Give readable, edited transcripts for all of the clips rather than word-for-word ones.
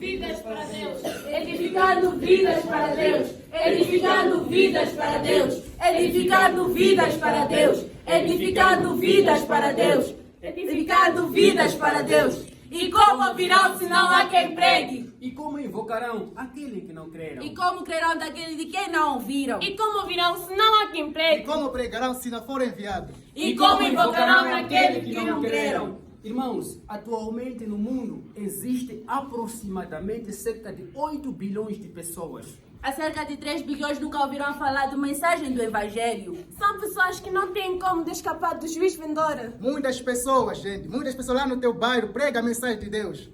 vidas para Deus. Edificando vidas para Deus. Edificando vidas para Deus. Edificando vidas para Deus. Edificando vidas para Deus. Edificando vidas para Deus. E como ouvirão se não há quem pregue? E como invocarão aquele que não creram? E como crerão daquele de quem não ouviram? E como ouvirão se não há quem E pregue? como pregarão se não forem enviados? E como invocarão daquele que não creram? Irmãos, atualmente no mundo existe aproximadamente cerca de 8 bilhões de pessoas. Há cerca de 3 bilhões nunca ouviram falar da mensagem do Evangelho. São pessoas que não têm como escapar do juiz vindouro. Muitas pessoas, gente, muitas pessoas lá no teu bairro pregam a mensagem de Deus.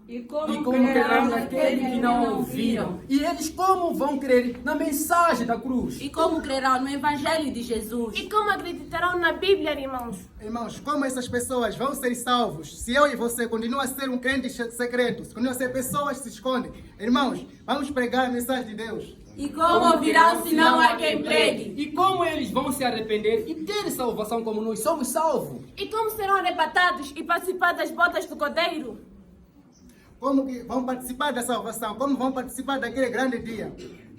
E E como crerão naquele que não ouviram? E eles como vão crer na mensagem da cruz? E como crerão no Evangelho de Jesus? E como acreditarão na Bíblia, irmãos? Irmãos, como essas pessoas vão ser salvos se eu e você continuam a ser um crente secreto, se continuam a ser pessoas que se escondem? Irmãos, vamos pregar a mensagem de Deus. E como ouvirão se não há quem pregue? E como eles vão se arrepender e ter salvação como nós somos salvos? E como serão arrebatados e participar das bodas do Cordeiro? Como que vão participar da salvação? Como vão participar daquele grande dia?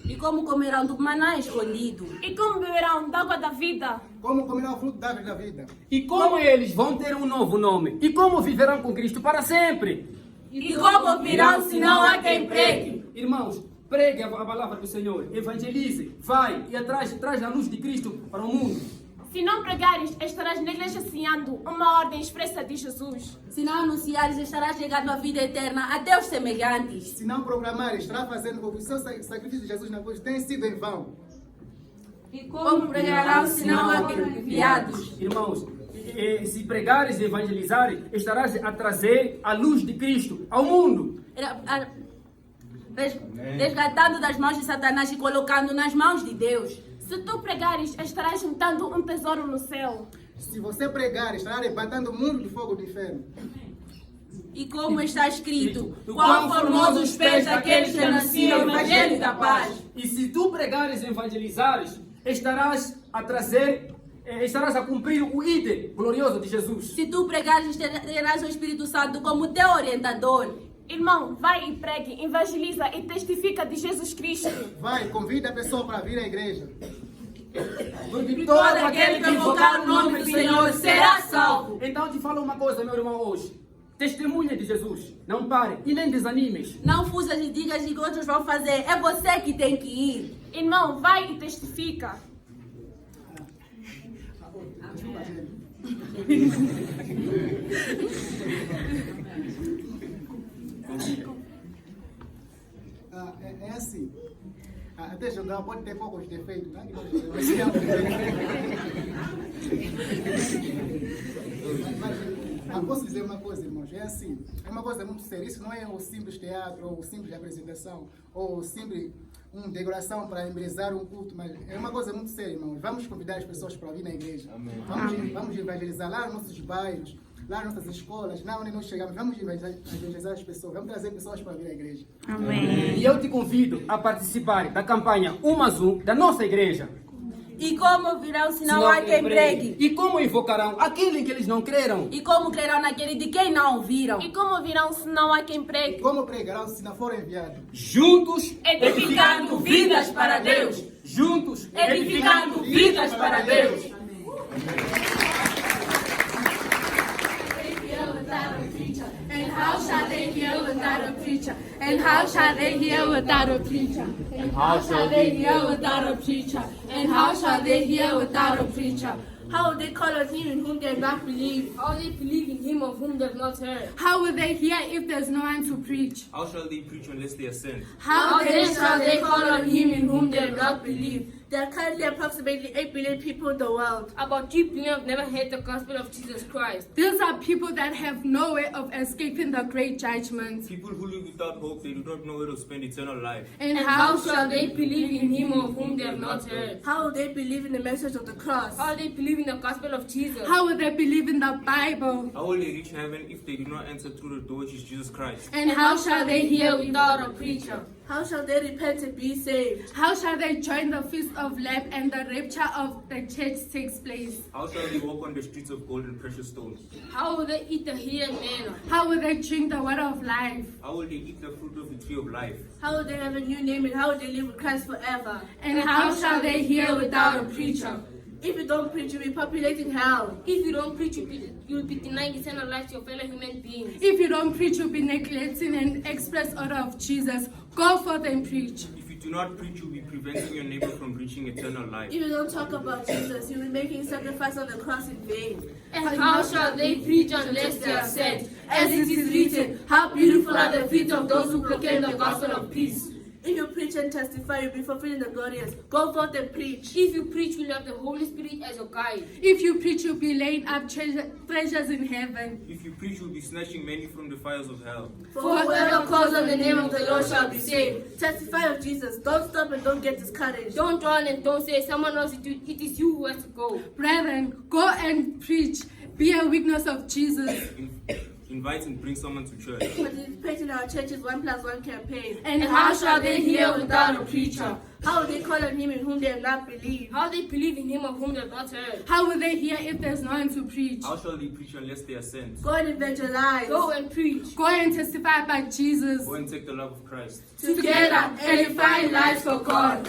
E como comerão do maná escondido? E como beberão da água da vida? Como comerão o fruto da árvore da vida? E como eles vão ter um novo nome? E como viverão com Cristo para sempre? E como ouvirão se não há quem pregue? Irmãos, pregue a palavra do Senhor, evangelize, vai e traz a luz de Cristo para o mundo. Se não pregares, estarás negligenciando uma ordem expressa de Jesus. Se não anunciares, estarás chegando à vida eterna até os semelhantes. Se não programares, estará fazendo com que o seu sacrifício de Jesus na cruz tenha sido em vão. E como pregarão se não há enviados? Irmãos, se pregares e evangelizares, estarás a trazer a luz de Cristo ao mundo. Resgatando das mãos de Satanás e colocando nas mãos de Deus. Se tu pregares, estarás juntando um tesouro no céu. Se você pregar, estará arrebatando o mundo do fogo do inferno. E como está escrito, quão formosos os pés daqueles que anunciam o Evangelho da paz. E se tu pregares e evangelizares, estarás a cumprir o ídolo glorioso de Jesus. Se tu pregares, terás o Espírito Santo como teu orientador. Irmão, vai e pregue, evangeliza e testifica de Jesus Cristo. Vai, convida a pessoa para vir à igreja. Todo aquele que invocar o nome do Senhor será salvo. Então te falo uma coisa, meu irmão, hoje. Testemunha de Jesus. Não pare e nem desanimes. Não fuzas e digas o que outros vão fazer. É você que tem que ir. Irmão, vai e testifica. É assim. Até jogar pode ter poucos defeitos, né? Mas posso dizer uma coisa, irmãos, é assim, é uma coisa muito séria, isso não é o simples teatro, ou o simples apresentação, ou o simples decoração para embelezar um culto, mas é uma coisa muito séria, irmãos. Vamos convidar as pessoas para vir na igreja. Vamos evangelizar lá nos nossos bairros, lá nas nossas escolas, lá onde nós chegamos, vamos evangelizar as pessoas, vamos trazer pessoas para vir à igreja. Amém. E eu te convido a participar da campanha 1 mais 1 da nossa igreja. E como ouvirão se não há quem pregue? E como invocarão aquele que eles não creram? E como crerão naquele de quem não ouviram? E como ouvirão se não há quem pregue? Como pregarão se não forem enviados? Juntos, Edificando vidas para Deus. juntos, Edificando vidas para Deus. And how shall they hear without a preacher? And how shall they hear without a preacher? And how shall they hear without a preacher? And how shall they hear without a preacher? How will they call on him in whom they have not believed? How will they believe in him of whom they have not heard? How will they hear if there is no one to preach? How shall they preach unless they are sent? How then shall they call on him in whom they have not believed? There are currently approximately 8 billion people in the world. About 3 billion have never heard the gospel of Jesus Christ. These are people that have no way of escaping the great judgment. People who live without hope, they do not know where to spend eternal life. And how shall they believe in him of whom they have not heard? How will they believe in the message of the cross? How will they believe in the gospel of Jesus? How will they believe in the Bible? How will they reach heaven if they do not enter through the door which is Jesus Christ? And how shall they hear without a preacher? How shall they repent and be saved? How shall they join the feast of Lamb and the rapture of the church takes place? How shall they walk on the streets of gold and precious stones? How will they eat the hidden manna? How will they drink the water of life? How will they eat the fruit of the tree of life? How will they have a new name and how will they live with Christ forever? And how shall they hear without a preacher? If you don't preach, you'll be populating hell. If you don't preach, you'll be denying eternal life to your fellow human beings. If you don't preach, you'll be neglecting an express order of Jesus. Go forth and preach. If you do not preach, you'll be preventing your neighbor from reaching eternal life. If you don't talk about Jesus, you'll be making sacrifice on the cross in vain. And how shall they preach unless they are sent? As it is written, how beautiful are the feet of those who proclaim the gospel of peace. If you preach and testify, you'll be fulfilling the glorious. Go forth and preach. If you preach, you'll have the Holy Spirit as your guide. If you preach, you'll be laying up treasures in heaven. If you preach, you'll be snatching many from the fires of hell. For whoever calls on the name of the Lord shall be saved. Testify of Jesus. Don't stop and don't get discouraged. Don't run and don't say someone else. It is you who has to go. Brethren, go and preach. Be a witness of Jesus. Invite and bring someone to church. Participate in our church's 1+1 campaign. And how shall they hear without a preacher? How will they call on him in whom they have not believed? How they believe in him of whom they have not heard? How will they hear if there's no one to preach? How shall they preach unless they are sent? Go and evangelize. Go and preach. Go and testify about Jesus. Go and take the love of Christ. Together, edifying lives for God.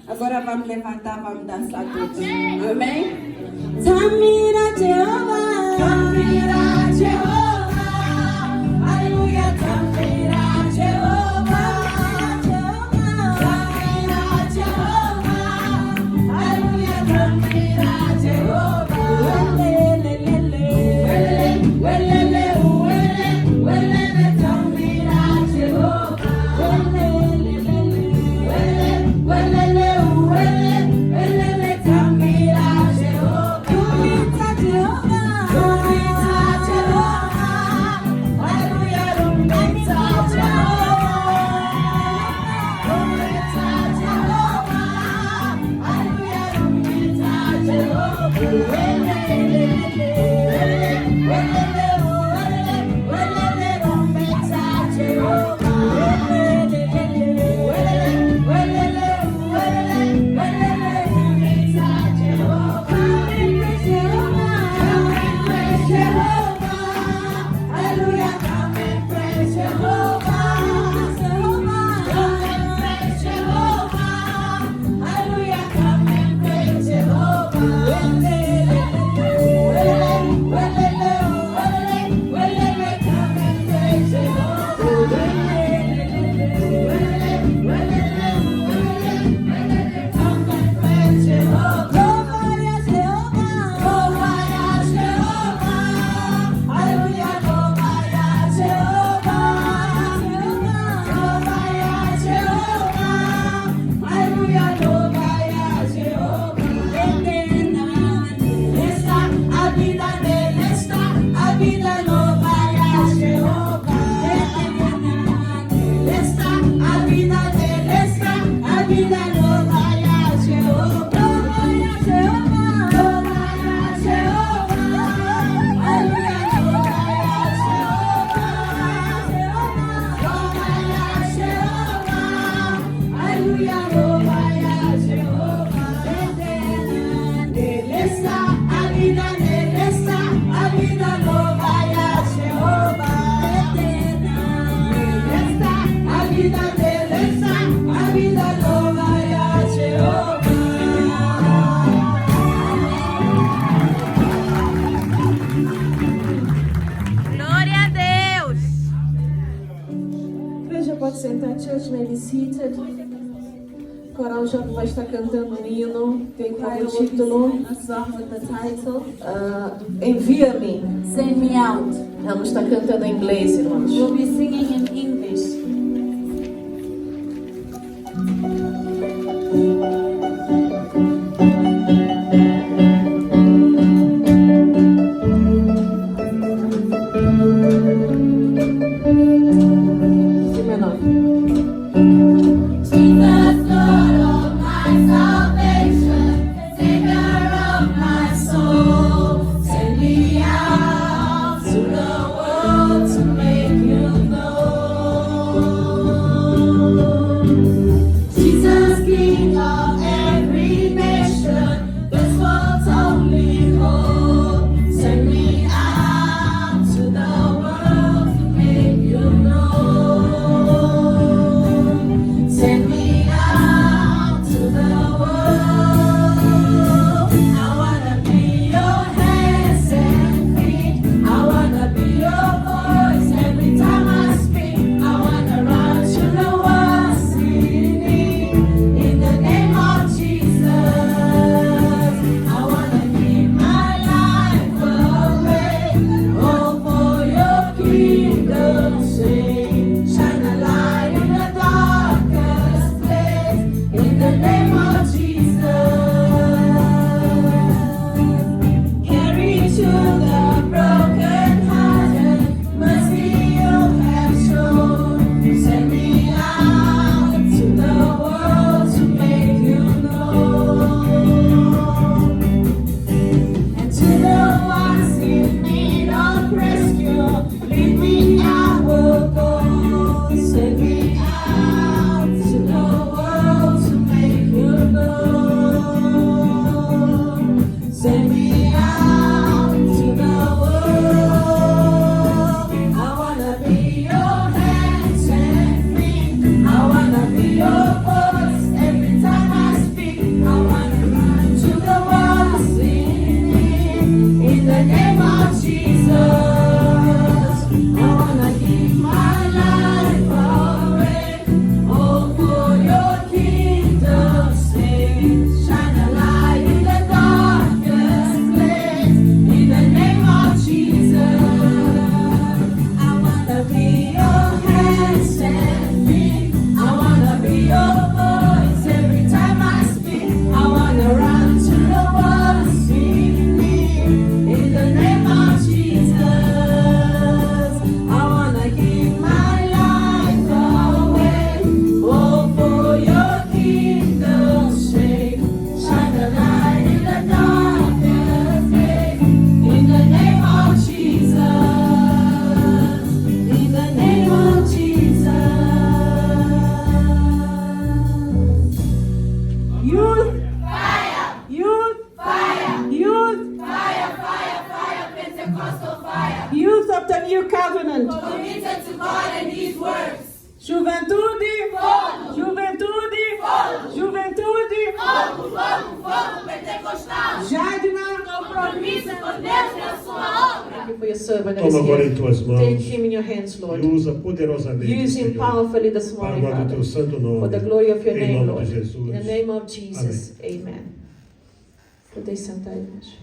Agora vamos levantar, vamos dançar todos. Amém? Tamira Jeová, Tamira Jeová, aleluia, Tamira Jeová, Tamira Jeová, aleluia, Tamira Jeová, welele, welele, welele, Tamira Jeová, welele, welele. Jehovah, pode sentar, church may be seated. O coral já vai estar cantando um hino, tem como título A song with the title, Envia-me. Send Me Out. Vamos estar cantando em inglês, irmãos. We'll be singing in English. Sim, menor. Jesus, Lord of my salvation, Savior of my soul, send me out to the world to make you known. Jesus, King of every nation, this world's only hope, send me out to the world to make you known. Send me out to the world. I wanna be your hands and feet. I wanna be your voice every time I speak. I wanna run to the world singing in the name of Jesus. I wanna give my life away, all for your kingdom's sake. Shine a light in the darkest place, in the name of Jesus. Carry to the broken-hearted, mercy you have shown. Send me out to the world to make you known. And to the ones in need of rescue, lead me, I will go. Send me out to the world to make you known. Send me out to the world. I wanna be your hands and feet. I wanna be your voice every time I speak. I wanna run to the world singing in the name of Jesus. I wanna give my life away, all for your kingdom's sake. Shine a light in the darkest place, in the name of Jesus. I wanna be your hands and feet. I wanna be your voice every time I speak. I wanna run to the world singing in the name of Jesus. I wanna give my life away, all for your kingdom's sake. Shine a light in the darkest place, in the name of Jesus. In the name of Jesus. Youth, youth, youth, Pentecostal fire. youth of the new covenant. Committed to God and His words. Juventude, juventude, juventude. Fogo, pentecostal. Jadna, Compromisso com Deus e a sua obra. Thank you for your servant that is Toma agora em here. tuas mãos Take him in your hands, e Lord. usa poderosamente, Use him Senhor, powerfully this para a morning, glória do teu Father. santo nome. For the glory of your Em name, nome Lord. de Jesus. In the name of Jesus. Amen. Podem sentar, irmãos.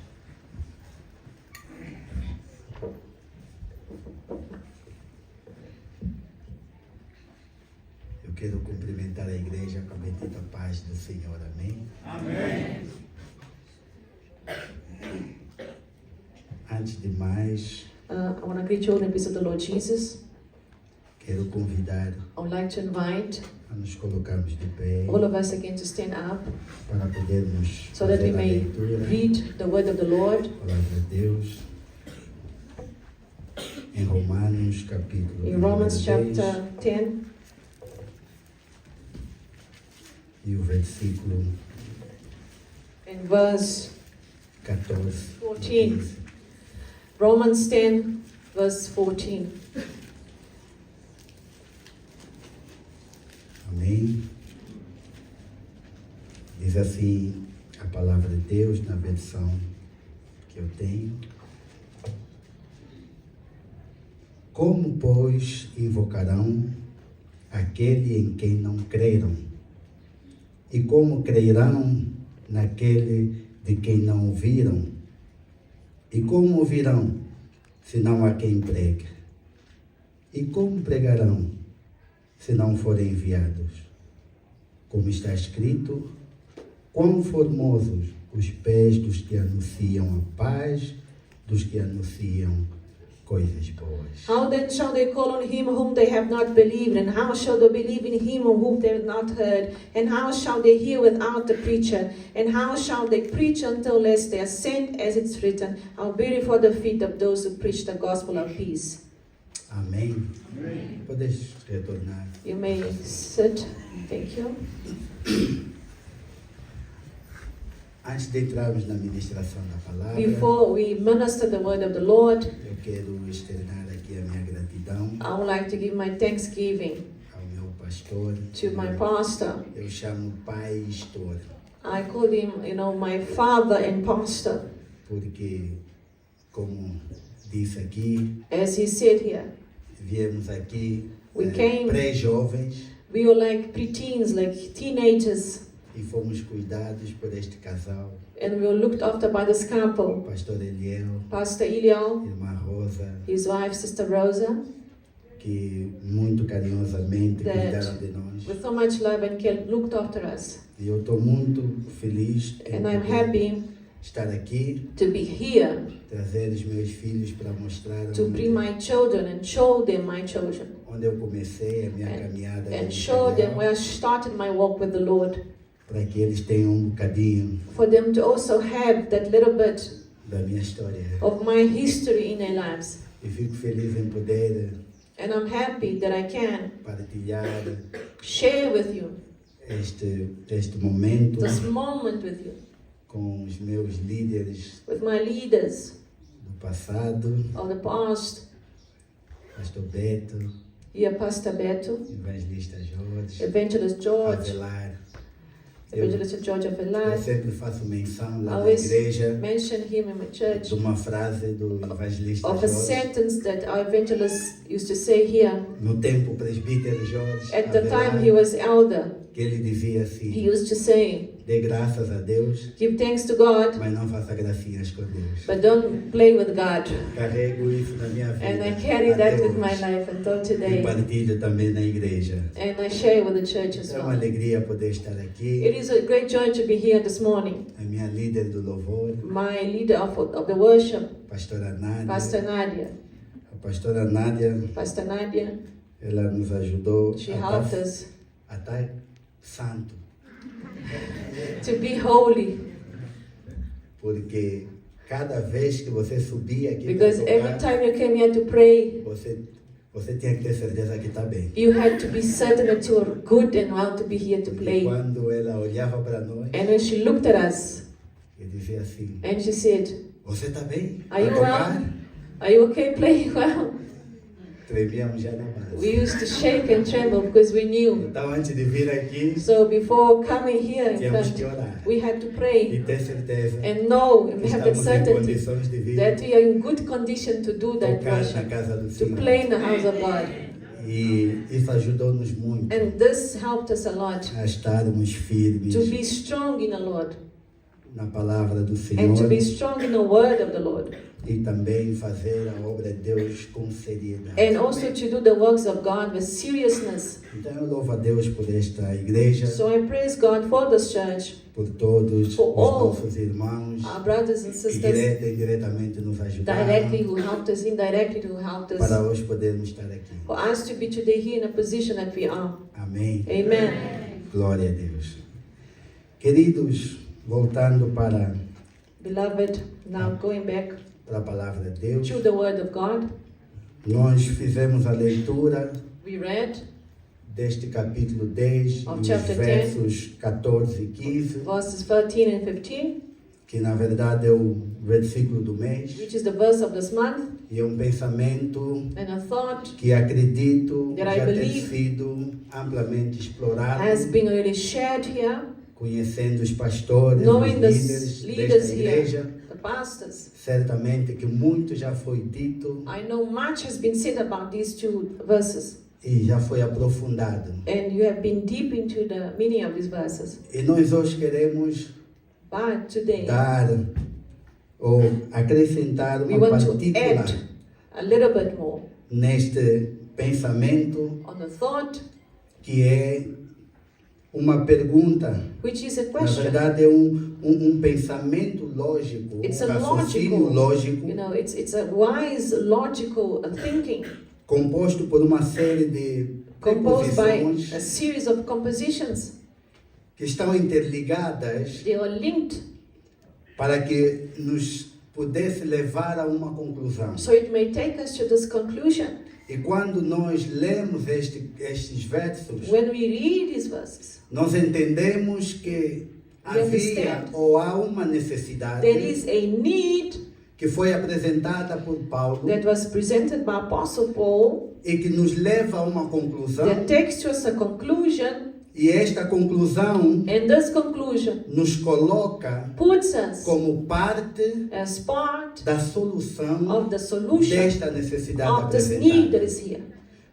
Eu quero cumprimentar a igreja com a bendita paz do Senhor. Amém? Amém. Antes de mais, I want to greet you all in the peace of the Lord Jesus. quero convidar I would like to invite a nos colocarmos de pé all of us again to stand up para podermos so that we fazer a may leitura read the word of the Lord da palavra de Deus em Romanos capítulo in Romans 10 chapter 10 e o versículo and verse 14. 14. Romans 10 verse 14. Amém? Diz assim a palavra de Deus na versão que eu tenho. Como, pois, invocarão aquele em quem não creram? E como crerão naquele de quem não ouviram? E como ouvirão, se não há quem pregue? E como pregarão, se não forem enviados? Como está escrito, quão formosos os pés dos que anunciam a paz, dos que anunciam coisas boas. How then shall they call on him whom they have not believed? And how shall they believe in him whom they have not heard? And how shall they hear without the preacher? And how shall they preach unless they are sent, as it's written, how beautiful are the feet of those who preach the gospel of peace. Amém. Podes retornar. You may sit. Thank you. Antes de entrarmos na ministração da palavra, Before we minister the word of the Lord, eu quero externar aqui a minha gratidão I would like to give my thanksgiving ao meu pastor. to my pastor. Eu chamo pai e pastor, I call him, my father and pastor. porque, como disse aqui, As he said here, viemos aqui We came- pré-jovens we were like preteens, like teenagers, e fomos cuidados por este casal, and we were looked after by this couple, pastor Eliel, Pastor Eliel, irmã Rosa, his wife, Sister Rosa, que muito carinhosamente That- cuidaram de nós. with so much love and care, looked after us. E eu estou muito feliz em And I'm poder happy estar aqui, to be here, trazer os meus filhos para mostrar to bring my children and show them my children, onde eu comecei a minha caminhada and show them where I started my walk with the Lord, para que eles tenham bocadinho for them to also have that little bit da minha história. of my history in their lives. E fico feliz em poder And I'm happy that I can partilhar share with you este momento this moment with you, com os meus líderes with my leaders do passado, of the past, pastor Beto, here Pastor Beto, evangelista Jorge, Evangelist George, Avelar. Eu Evangelist George of Alive. sempre faço menção I lá na always igreja mention him in my church de uma frase do evangelista of a Jorge. sentence that our evangelist used to say here. No tempo o presbítero Jorge At the Avelar, time he was elder, que ele dizia he assim: used to say, dê graças a Deus, give thanks to God, mas não faça gracinhas com Deus. but don't play with God. Carrego isso na minha vida. And I carry até that with hoje. my life until E today. partilho também na igreja. And I share with the church as É uma well. alegria poder estar aqui. It is a great joy to be here this morning. A minha líder do louvor, My leader of the worship, pastora Nádia. Pastor Nadia. A pastora Nádia, Pastor Nadia, ela nos ajudou she a helped estar us santo. to be holy. Porque cada vez que você subia aqui Because para every tocar, time you came here to pray, você tinha que ter certeza que está bem. you had to be certain that you were good and well to be here to Porque play. quando ela olhava para nós, And when she looked at us eu dizia assim: and she said, você está bem? are you Vai tocar? well? Are you okay playing well? Tremíamos já na base. We used to shake and tremble because we knew. Então, antes de vir aqui, So before coming here in tínhamos que front, orar. we had to E pray ter certeza and know que and have that estamos em certainty condições de vir that we are in good condition to do that tocar na worship, casa do to Senhor. play in the house of God. E isso ajudou-nos muito And this helped us a lot a estarmos firmes to be strong in the Lord na palavra do and to Senhor be strong in the word of the Lord e também fazer a obra de Deus com seriedade. and also to do the works of God with seriousness. Então eu louvo a Deus por esta igreja, So I praise God for this church, por todos For os all nossos irmãos our brothers and que sisters, direta e indiretamente nos ajudaram directly who helped us, indirectly who helped para us, hoje podermos estar aqui. for us to be today here in a position that we are. Amém. Amen. Glória a Deus. Queridos, voltando para Beloved, now going back a palavra de Deus, to the word of God, nós fizemos a leitura we read deste capítulo 10, Of os chapter 10, versos 14 e 15, verses 13 and 15, que na verdade é o versículo do mês, which is the verse of this month, e é um pensamento and a thought que acredito That I já ter believe sido amplamente explorado, has been already shared here, conhecendo os pastores, knowing the os líderes leaders desta here, igreja. the pastors. Certamente que muito já foi dito, I know much has been said about these two verses, e já foi aprofundado. And you have been deep into the meaning of these verses. E nós hoje queremos But today, dar ou acrescentar we uma want to partícula add a little bit more neste pensamento, on the thought, que é uma pergunta. which is a Na question. verdade, é um pensamento lógico, It's um a raciocínio logical, lógico, you know, it's a wise, logical thinking composto por uma série de composed by preposições a series of compositions. que estão interligadas They are linked para que nos pudesse levar a uma conclusão. so it may take us to this conclusion. E quando nós lemos estes versos, When we read these verses, nós entendemos que We havia understand. ou há uma necessidade there is a need que foi apresentada por Paulo that was presented by Apostle Paul e que nos leva a uma conclusão, that takes to us a conclusion, e esta conclusão and this conclusion nos coloca puts us como parte as part da solução of the solution desta necessidade of this need apresentada. that is here.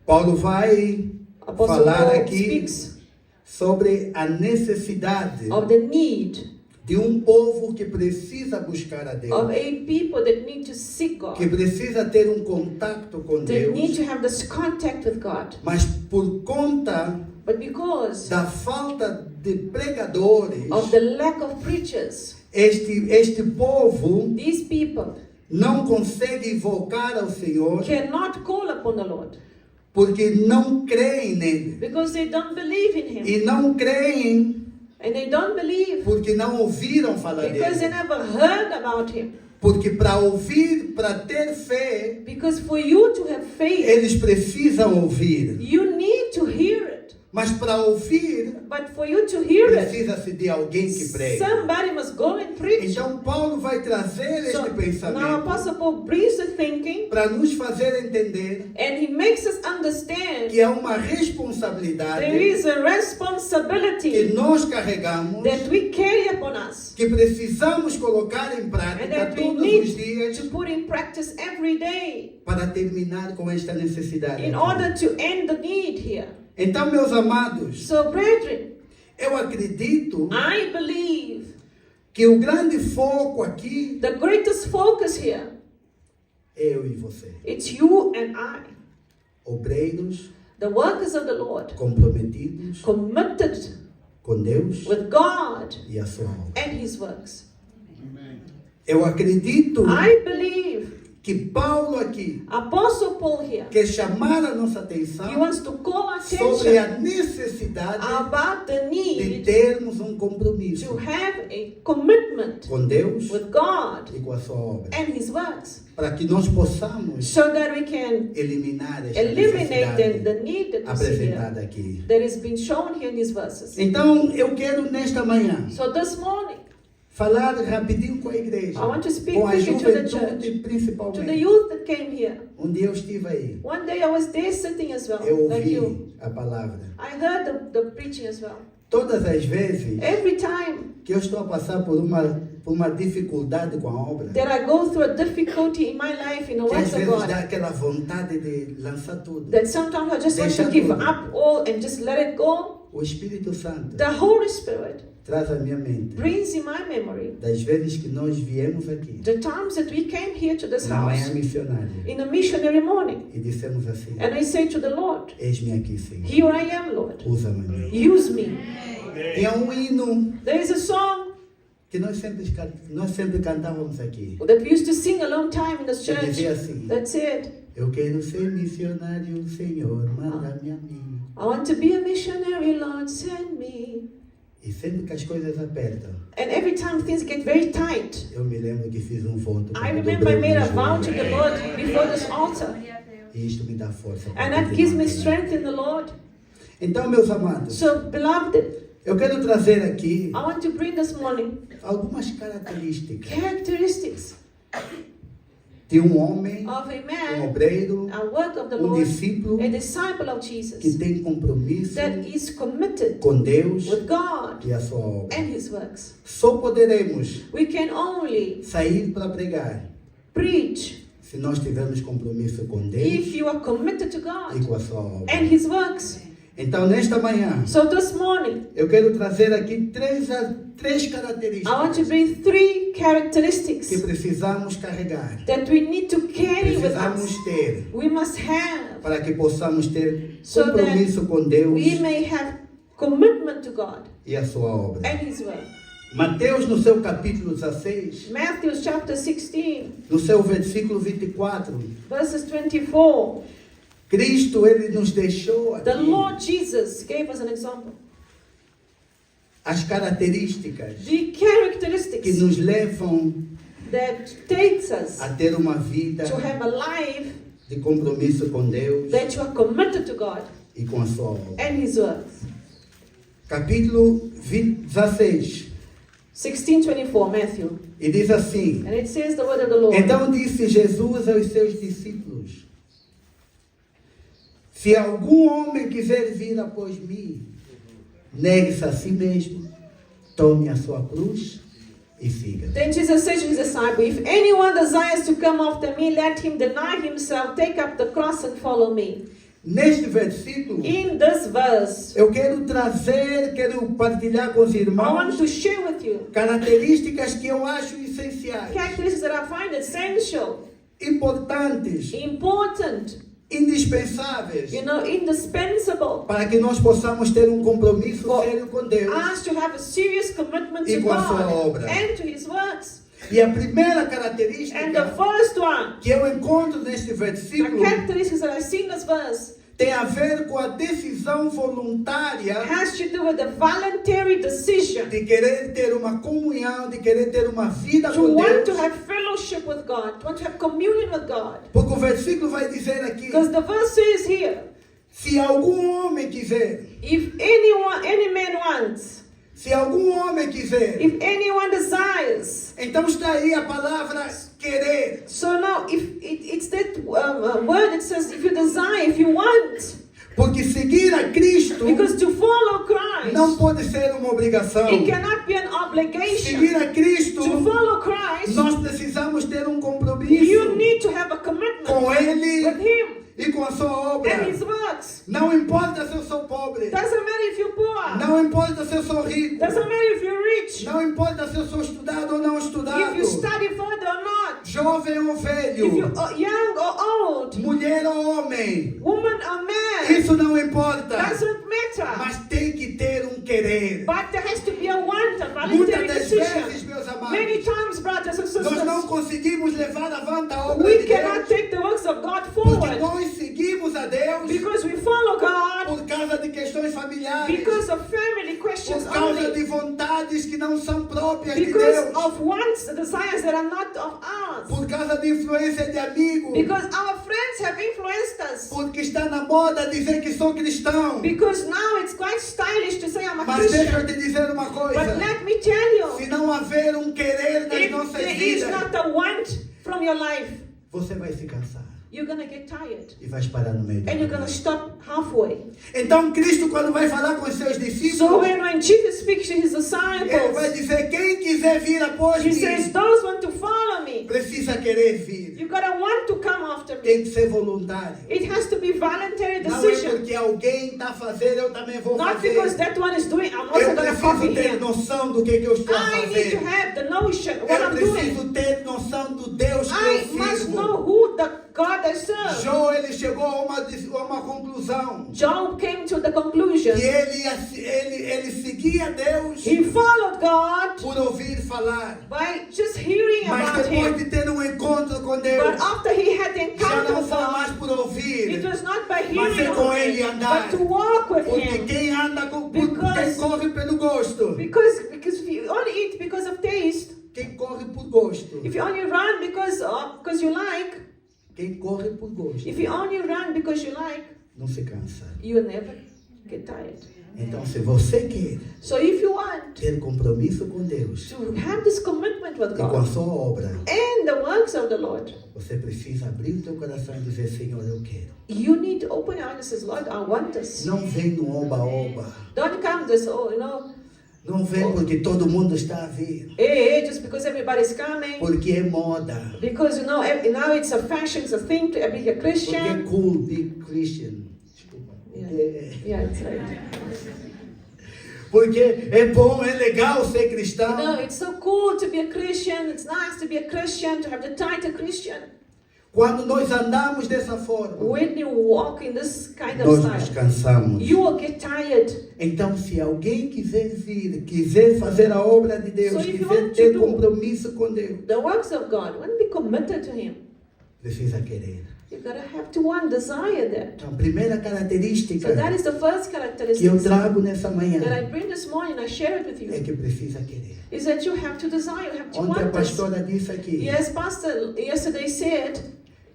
Paulo vai Apostle falar Paul aqui speaks sobre a necessidade of the need de um povo que precisa buscar a Deus, of a people that need to seek God, que precisa ter um contato com that need Deus, to have this contact with God. mas por conta But because da falta de pregadores, of the lack of preachers, este povo these people não consegue invocar ao Senhor cannot call upon the Lord porque não creem nele. because they don't believe in Him. E não creem And they don't believe porque não ouviram falar because they dele. never heard about Him. Porque para ouvir, para ter fé, Because for you to have faith, eles precisam ouvir. you need to hear it. Mas para ouvir, But for you to hear it, precisa-se de alguém que pregue. somebody must go and preach. Então Paulo vai trazer So este now pensamento Apostle Paul brings the thinking para nos fazer entender and he makes us understand que há uma there responsabilidade is a que responsibility nós carregamos, that we carry upon us que precisamos colocar em and prática that we todos os need dias to put in practice every day para terminar com esta necessidade. in order to end the need here. Então, meus amados, So brethren, eu acredito I believe que o grande foco aqui the greatest focus here, é eu e você. it's you and I, Obreiros the workers of the Lord, comprometidos committed com Deus with God e a sua obra. and His works. Eu acredito I believe que Paulo aqui Apostle Paul here, quer chamar a nossa he atenção wants to call sobre attention a necessidade about the de need termos to compromisso have a commitment com Deus with God e com a sua obra, and His works, para que nós possamos so that we can eliminar esta eliminate the necessidade need that we see here, apresentada aqui. that is being shown here in these verses. Então, eu quero nesta manhã So this morning, falar rapidinho com a igreja, I want to speak com a quickly to the juventude church, to the principalmente. youth that came here. Um dia eu estive aí, One day I was there sitting as well, eu like ouvi you. a palavra. I heard the preaching as well. Todas as vezes Every time que eu estou a passar por uma dificuldade com a obra, that I go through a difficulty in my life in the que às works of vezes God, dá aquela vontade de lançar tudo. that sometimes I just want Deixa to give tudo. up all and just let it go, O Espírito Santo the Holy Spirit traz à minha mente brings in my memory das vezes que nós viemos aqui the times that we came here to this na manhã house missionária in a missionary morning, e dissemos assim: and I say to the Lord, eis-me aqui, Senhor, here I am, Lord, usa-me. use me. E há hino There is a song que nós sempre cantávamos aqui. that we used to sing a long time in this Que church dizia assim: that said, eu quero ser missionário, Senhor, manda-me a mim. I want to be a missionary, Lord, send me. E sempre que as coisas apertam, And every time things get very tight, eu me lembro que fiz voto. I quando remember I dobrei made a o vow to joelho. the Lord before this altar, E isto me dá força. para and that gives me continuar. strength in the Lord. Então, meus amados, So, beloved, eu quero trazer aqui I want to bring this morning algumas características characteristics de homem, of a man, obreiro, a work of the um Lord, discípulo a disciple of que Jesus tem compromisso that is committed com Deus with God e a sua obra. and His works. Só poderemos We can only sair para pregar preach se nós tivermos compromisso com Deus if you are committed to e God com a sua obra. and His works. Então, nesta manhã, So this morning, eu quero trazer aqui três I want to características bring 3 que characteristics precisamos carregar, that we need to carry with us. precisamos ter, We must have para que possamos ter So compromisso com Deus we may have commitment to God e a sua obra. and His work. Mateus, no seu capítulo 16, Matthew chapter 16, no seu versículo 24, verses 24. Cristo, ele nos deixou The aqui Lord Jesus gave us an example. as características The que characteristics nos levam that takes us a ter uma vida to have a life de compromisso com Deus that you are committed to God e com a sua obra. and His works. Capítulo 16, 16:24, Matthew. e diz assim: And it says the word of the Lord. Então disse Jesus aos seus discípulos: Se algum homem quiser vir após mim, negue-se a si mesmo, tome a sua cruz e siga. Then Jesus said to His disciples, If anyone desires to come after me, let him deny himself, take up the cross and follow me. Neste versículo, In this verse, eu quero partilhar com os I want irmãos to share with you características que eu acho essenciais, characteristics that I find essential, importantes, important, indispensáveis, indispensable para que nós possamos ter um compromisso For sério com Deus. us to have a serious commitment E to com a sua God obra. and to His works. E a primeira And the característica first one, que eu encontro neste the versículo characteristics that I see in this verse, tem a ver com a decisão voluntária has to do with the voluntary decision de querer ter uma comunhão, de querer ter uma vida to com want to Deus. have fellowship with God, to want to have communion with God. Porque o versículo vai dizer aqui: Because the verse says here, se algum homem quiser, if any man wants, se algum homem quiser, if anyone desires. então está aí a palavra querer. So now, if it's that word that says, if you desire, if you want, Porque seguir a Cristo because to follow Christ, não pode ser uma obrigação. it cannot be an obligation. Seguir a Cristo, To follow Christ, nós precisamos ter um you compromisso need to have a commitment com Ele with Him e com a sua obra. and His works. Não importa se eu sou pobre, Doesn't matter if you're poor. não importa se eu sou rico, Doesn't matter if you're rich. não importa se eu sou estudado ou não estudado, If you study further or not. jovem ou If velho, you're young or old. mulher ou homem, Woman or man. isso não importa, Doesn't matter. mas tem que ter um querer. But there has to be a want, a voluntary Muitas das decision. vezes, meus amados, Many times, brothers and nós não sisters, conseguimos levar avante a obra we de cannot Deus, take the works of God porque forward nós seguimos a Deus because we follow God por causa de questões familiares, because of family questions por causa only, de vontades que não são próprias de because Deus, of wants, desires that are not of ours, por causa de influência de amigos, because our friends have influenced us, porque está na moda dizer que sou cristão. because now it's quite stylish to say I'm a Mas deixa eu Christian. te dizer uma But coisa, let me tell se you, não haver um querer nas if nossas there is vidas, not a want from your life, você vai se cansar you're gonna get tired e vai parar no meio do and you're gonna caminho. stop halfway. Então Cristo, quando vai falar com os seus So discípulos, when Jesus speaks to His ele vai disciples, dizer: quem quiser vir após He says, mim, those want to follow me, precisa querer vir. you gotta want to come after me. Tem que ser voluntário. It has to be voluntary Não é decision. porque alguém está fazendo, eu também vou Not because fazer. that one is doing, I'm also Eu gonna copy preciso ter him. noção do que eu estou a I need to fazer. have the notion what Eu I'm doing. preciso ter noção do Deus que I eu must sirvo. know who the God I serve. Jó, ele chegou a uma conclusão. Job came to the conclusion. Que ele seguia Deus He followed God por ouvir falar. by just hearing Mas about depois Him. de ter um encontro com But Deus, after he had the já encounter não with foi mais God, por ouvir. it was not by Mas hearing é com of ele Him, andar. but to walk with Porque Him. quem anda Because- quem corre pelo gosto, Because if you only eat because of taste, quem corre por gosto, if you only run because you like, quem corre por gosto, if you only run because you like, não se cansa. you will never get tired. Então, se você quer So if you want ter compromisso com Deus to have this commitment with e com a God sua obra, and the works of the Lord, você precisa abrir o teu coração e dizer: Senhor, eu quero. you need to open your eyes and say, Lord, I want this. Não vem no oba-oba. Don't come this, Não vem porque todo mundo está a vir. Just because everybody's coming. Porque é moda. Because now it's a fashion, it's a thing to be a Porque é Christian. cool, be Christian. Desculpa. Yeah, it's right. Porque é bom, é legal ser cristão. No, it's so cool to be a Christian. It's nice to be a Christian, to have the title Christian. Quando nós andamos dessa forma, When you walk in this kind of nós nos style, cansamos. you will get tired. Então, se alguém quiser vir, quiser fazer a obra de Deus, So if you quiser want ter to do compromisso com Deus, the works of God, want to be committed to Him, precisa querer. you gotta have to desire that. Então, a primeira característica So that is the first que eu characteristic trago nessa manhã that I bring this morning. I share it with é you. que precisa querer. Is that you have to desire, you have to Ontem a want this. pastora disse aqui Yes, Pastor yesterday said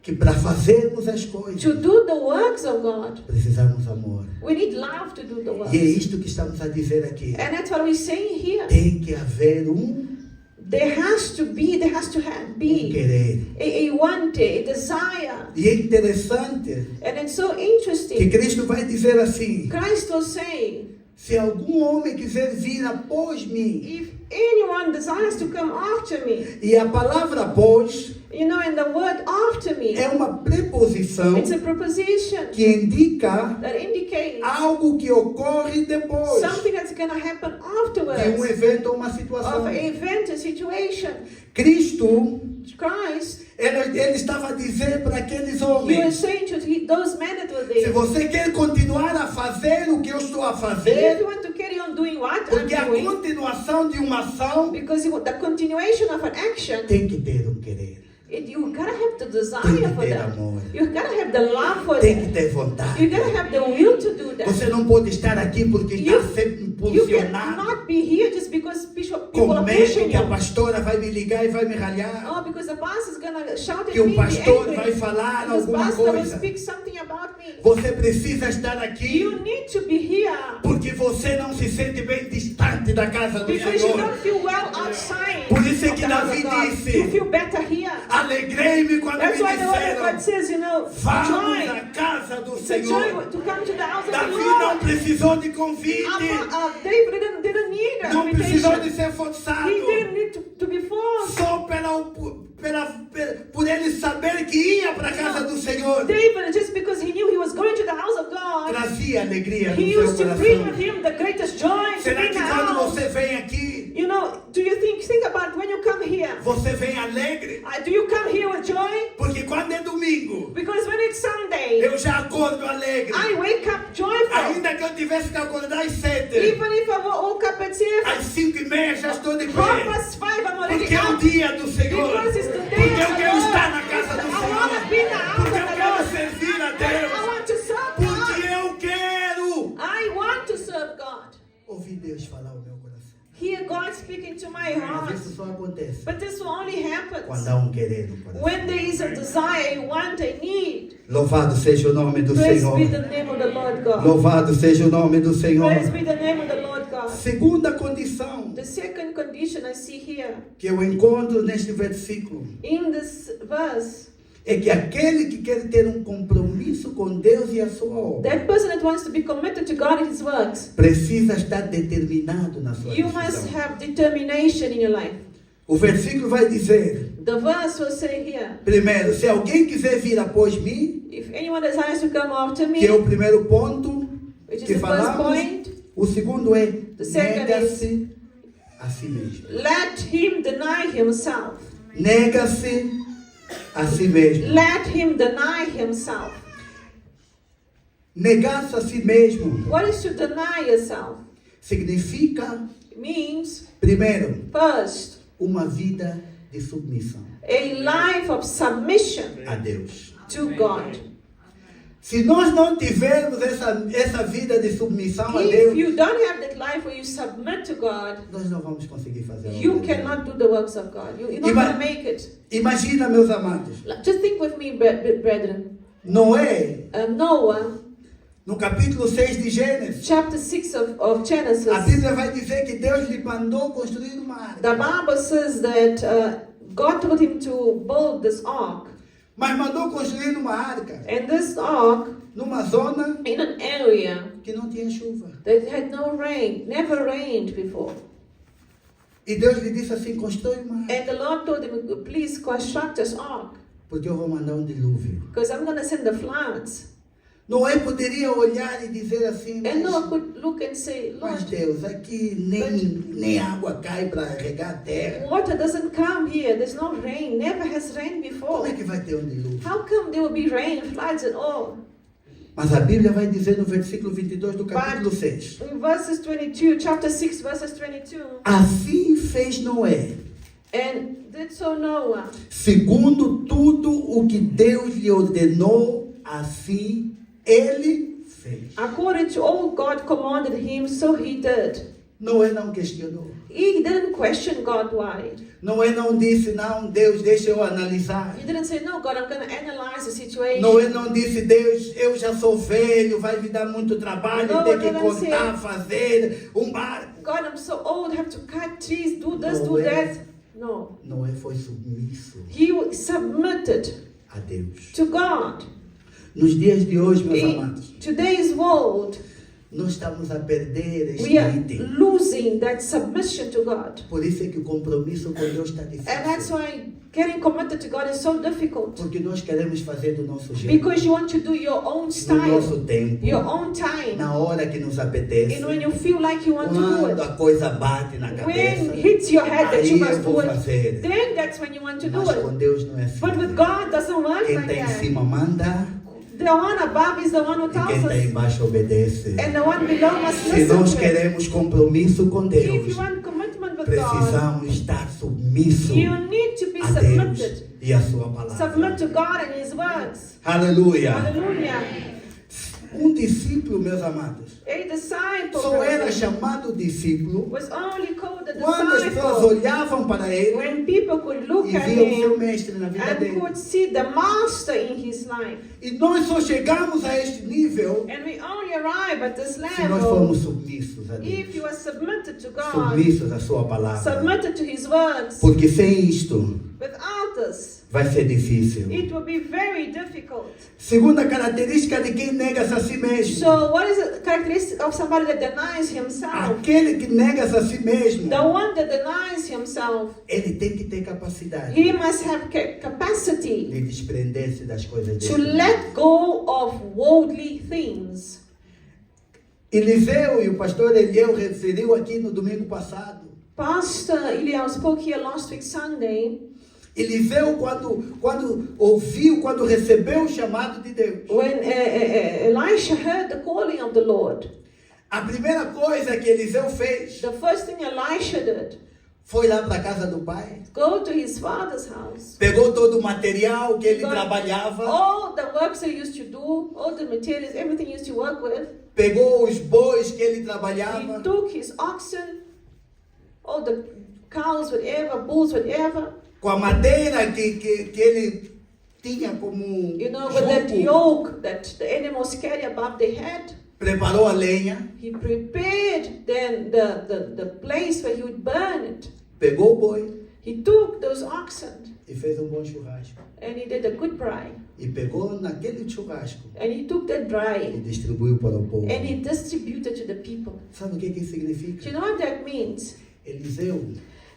que para fazermos as coisas, to do the works of God, precisamos amor. we need love to do the works. E é isto que estamos a dizer aqui. And that's what we're saying here. Tem que haver There has to be querer. a want, a desire. E é interessante And it's so que interesting. Cristo vai dizer assim: Christ was saying, se algum homem quiser vir após mim, if anyone desires to come after me, e a palavra após and the word after me, é uma preposição it's a preposition que indica that indicates algo que ocorre depois something that's going to happen de um afterwards evento ou uma of situação. an event, a situation. Cristo, Christ, ele estava a dizer para aqueles he was homens: saying to those men that were se there, você quer continuar a fazer o que eu estou a if fazer, you want to carry on doing what porque a I'm doing, continuação de uma ação because the continuation of an action, tem que ter querer, you gotta have the tem desire que for ter that. amor, You gotta have the love for tem que that. ter vontade. You gotta have the will to do that. Você não pode estar aqui porque está sendo You impulsionado, cannot be here just because people com are medo pushing que a you. pastora vai me ligar e vai me ralhar, Oh, because the pastor is gonna shout at que me, o pastor be vai angry. falar Because alguma pastor will coisa. speak something about me. Você precisa estar aqui You need to be here porque você não se sente bem distante da casa do because you Senhor. don't feel well outside. Por isso é of que the house Davi of God. disse: You feel better here. alegrei-me quando That's me why the word of disseram: God says, vamos joy. à casa do It's a Senhor. joy to come to the house of the Davi não Lord. precisou de convite, David didn't need an não precisou de invitation. ser forçado, He didn't need to be forced. só por ele saber que ia para a casa do Senhor, David, just because he knew he was going to the house of God, trazia alegria no he seu used to bring with coração. him the greatest joy to Será be in que the quando house. você vem aqui, Do you think about when you come here? você vem alegre? Do you come here with joy? Porque quando é domingo, Because when it's Sunday, eu já acordo alegre. I wake up joyful. Ainda que eu tivesse que acordar às 7, Even if I woke up at 7, às 5:30 já estou de pé. 5:30, I'm already Porque é o up. dia do Senhor. Because it's the day Porque of eu the quero Lord. estar na casa do I want to be in the Senhor. house Porque of eu the quero Lord. servir a I Deus. want to serve Porque God. eu quero I want to serve God. ouvir Deus falar ao meu coração. Hear God speaking to my Mas heart. isso só acontece But this will only happen quando há querer no coração. when there is a desire, a want, a need. Louvado seja o nome do Praise Senhor. be the name of the Lord God. Louvado seja o nome do Senhor. Praise be the name of the Lord God. Segunda condição The second condition I see here que eu encontro neste versículo in this verse, é que aquele que quer ter compromisso com Deus e a sua obra that person that wants to be committed to God and His works, precisa estar determinado na sua you must decisão. have determination in your life. O versículo vai dizer, The verse will say here, primeiro, se alguém quiser vir após mim, if anyone desires to come after me, que é o primeiro ponto which is que the first falamos, point, o segundo é The second nega-se a si mesmo. let him deny himself. Nega-se a si mesmo. Let him deny himself. Negar-se a si mesmo What is to deny yourself? significa, It means, primeiro, first, uma vida de submissão a life of submission a Deus. to God. Se nós não tivermos essa vida de submissão a If Deus, you don't have that life where you submit to God, nós não vamos conseguir fazer a you obra de Deus. cannot do the works of God. You're not Ima- going to make it. Imagina, meus amados, Just think with me, brethren. Noé, Noah, no capítulo 6 de Gênesis, chapter 6 of a Genesis, Bíblia vai dizer que Deus lhe mandou construir uma arca. the Bible says that God told him to build this ark. Mas mandou construir uma arca, And this ark, numa zona in an area que não tinha chuva. that had no rain, never rained before. E Deus lhe disse assim, constrói uma arca, And the Lord told him, please construct this ark, porque eu vou mandar um dilúvio. because I'm going to send the floods. Noé poderia olhar e dizer assim, And Noah mas, could look and say, mas Lord, Deus, aqui nem água cai para regar a terra. water doesn't come here. There's no rain. Never has rained Como é before. que vai ter um dilúvio? How come there will be rain, floods at all? Mas a Bíblia vai dizer no versículo 22 do capítulo 6. In verses 22, chapter 6, verses 22, Assim fez Noé, and did so Noah, segundo tudo o que Deus lhe ordenou, assim ele fez. according to all God commanded him, so he did. Noé não questionou. He didn't question God why. Noé não disse, não, Deus, deixa eu analisar. He didn't say, no, God, I'm going to analyze the situation. Noé não disse, Deus, eu já sou velho, vai me dar muito trabalho, Não, ter que não cortar, sei. fazer um barco. God, I'm so old, have to cut trees, do this, No do way. that. No. Noé foi submisso He submitted a Deus. to God. Nos dias de hoje, meus In amados, today's world, nós estamos a perder este we are item. losing that submission to God. Por isso é que o compromisso com Deus está And that's difícil. why getting committed to God is so difficult. Porque nós queremos fazer do nosso jeito, Because you want to do your own no style, nosso tempo, your own time. na hora que nos apetece, And when you feel like you want to do quando it, a coisa bate na cabeça, when it hits your head that you aí eu must vou do it, fazer. then that's when you want to do Mas com it. Deus não é assim. But with God, it doesn't work Quem like está em that. cima manda The one above is the one who e quem tells está us, embaixo obedece. and the one below must Se listen nós to it. queremos compromisso com If Deus, you want commitment with God, precisamos estar submissos you need to be a Deus submitted. e a sua palavra. Submit to God and His words. Aleluia. Hallelujah. Um discípulo, meus amados, A disciple só era brother, chamado discípulo was only called a quando as pessoas disciple olhavam para ele when people could look e at viam seu him mestre na vida and dele. could see the master in his life. E nós só chegamos a este nível And we only arrive at this se nós level formos submissos a if you Deus, are submitted to God, submissos à sua palavra. submitted to His words. Porque sem isto Without this, vai ser difícil. it will be very difficult. Segunda característica de quem nega-se a si mesmo. So, what is the characteristic of somebody that denies himself? Aquele que nega-se a si mesmo, The one that denies himself, ele tem que ter capacidade he must have capacity de desprender-se das coisas to dele. let go of worldly things. Eliseu e o pastor Eliel referiu aqui no domingo passado. Pastor Eliel spoke here last week Sunday. Eliseu, quando recebeu o chamado de Deus, When Elisha heard the calling of the Lord, a primeira coisa que Eliseu fez the first thing Elisha did, foi lá para a casa do pai, go to his father's house. pegou todo o material que ele Got trabalhava, all the works he used to do, all the materials, everything he used to work with. pegou os bois que ele He trabalhava, took his oxen, all the cows, whatever, bulls, whatever. com a madeira que ele tinha como You know, with that jugo, yoke that the animals carry above their head. preparou a lenha, He prepared then the place where he would burn it. pegou o boi He took those oxen e fez um bom churrasco. and he did a good braai. E pegou naquele churrasco And he took that e braai distribuiu para o povo. and he distributed to the people. Sabe o que isso Do significa? you know what that means? Eliseu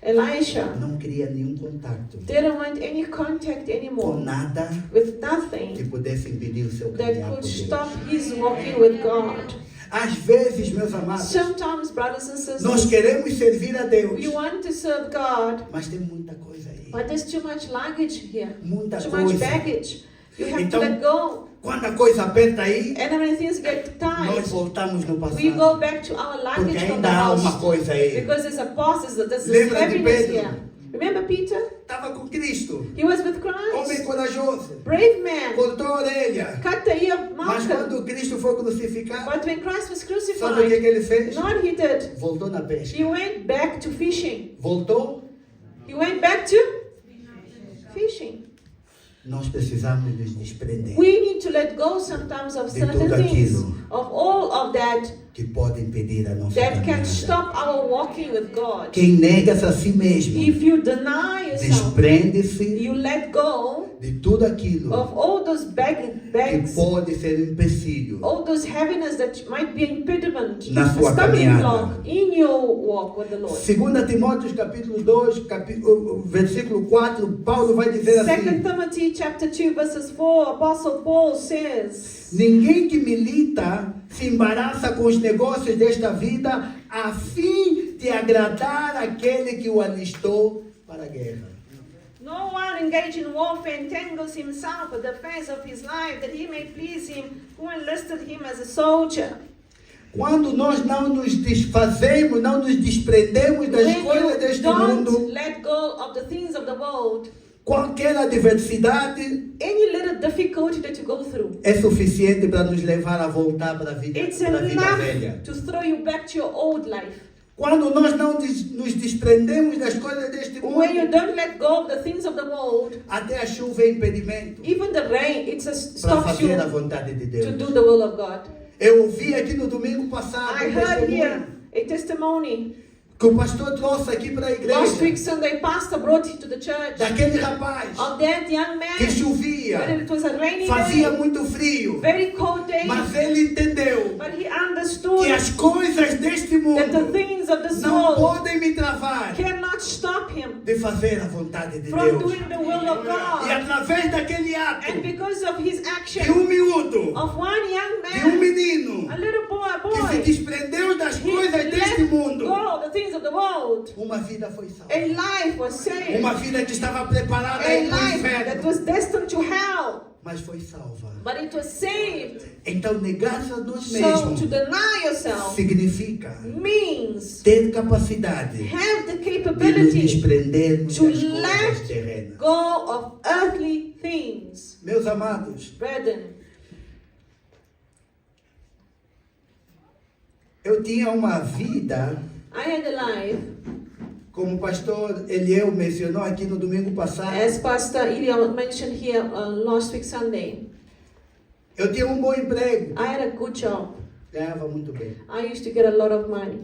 Elisha não queria nenhum contato didn't want any contact com anymore nada with que nothing pudesse impedir o seu that caminhar com could Deus. stop his walking with God. Às vezes, meus amados, Sometimes, brothers and nós sisters, queremos servir a Deus, we want to serve God, mas tem muita coisa aí. but there's too much luggage here, Muita too much coisa. baggage. You have Então, to let go. Quando a coisa aperta aí, And when things get nós tight, voltamos no we passado. go back to our Porque luggage from the ainda há uma house. coisa aí. Because there's a past, there's Lembra de heaviness Pedro? here. Remember Peter? Estava com Cristo, He was with homem Christ. corajoso, Brave man. cortou a orelha. Cut the ear of Mas Malcolm. quando Cristo foi crucificado, But when Christ was sabe o que crucified, ele fez? you know what he did? Voltou na pesca. He went back to fishing. Voltou. He went back to fishing. Nós precisamos nos desprender. We need to let go sometimes of De certain tudo things, aquilo. of all of that que pode impedir a nossa that can caminhada. stop our walking with God. Quem nega-se a si mesmo, If you deny yourself, desprende-se you let go de tudo aquilo of all those que bags, pode ser um empecilho all those heaviness that might be impediment, Na a sua stumbling caminhada. block in your walk with the Lord. 2 Timóteo capítulo 2, versículo 4, Paulo vai dizer 2 assim: Timothy chapter 2 verses 4, Apostle Paul says, ninguém que milita se embaraça com os negócios desta vida a fim de agradar aquele que o alistou para a guerra. no one engaged in warfare entangles himself with the affairs of his life, that he may please him who enlisted him as a soldier. Quando nós não nos desfazemos, não nos desprendemos das When coisas you deste don't mundo, let go of the things of the world, qualquer adversidade any little difficulty that you go through, é suficiente para nos levar a voltar para a vida, it's para a vida velha. enough to throw you back to your old life. Quando nós não nos desprendemos das coisas deste When you mundo, don't let go of the things of the world, até a chuva é impedimento even the rain, it para stops you fazer a vontade de to Deus. do the will of God. Eu ouvi aqui no domingo passado I um heard testemunho here a testimony. que o pastor trouxe aqui para a Last week igreja, Sunday, pastor brought it to the church daquele rapaz of that young que man. chovia, But it was a rainy fazia day, muito frio, very cold day, mas ele entendeu but he understood que as coisas deste that the mundo things of this não world podem me travar cannot stop him de fazer a vontade de from Deus. doing the will of E God. através daquele And ato because of his de action miúdo, of one young de man, menino a little boy, que se desprendeu das he coisas deste let mundo, go of the things of the world. uma vida foi salva. A life was saved. Uma vida que estava preparada A para o life that inferno, was destined to hell, mas foi salva. but it was saved. Então, negar-se a nós So mesmos to deny yourself significa means ter capacidade have the de nos capability desprendermos to das coisas let terrenas. go of earthly things. Meus amados, Brethren, eu tinha uma vida, I had a life, como o pastor Eliel mencionou aqui no domingo passado, as Pastor Eliel mentioned here last week Sunday. eu tinha um bom emprego, I had a good job. ganhava muito bem, I used to get a lot of money.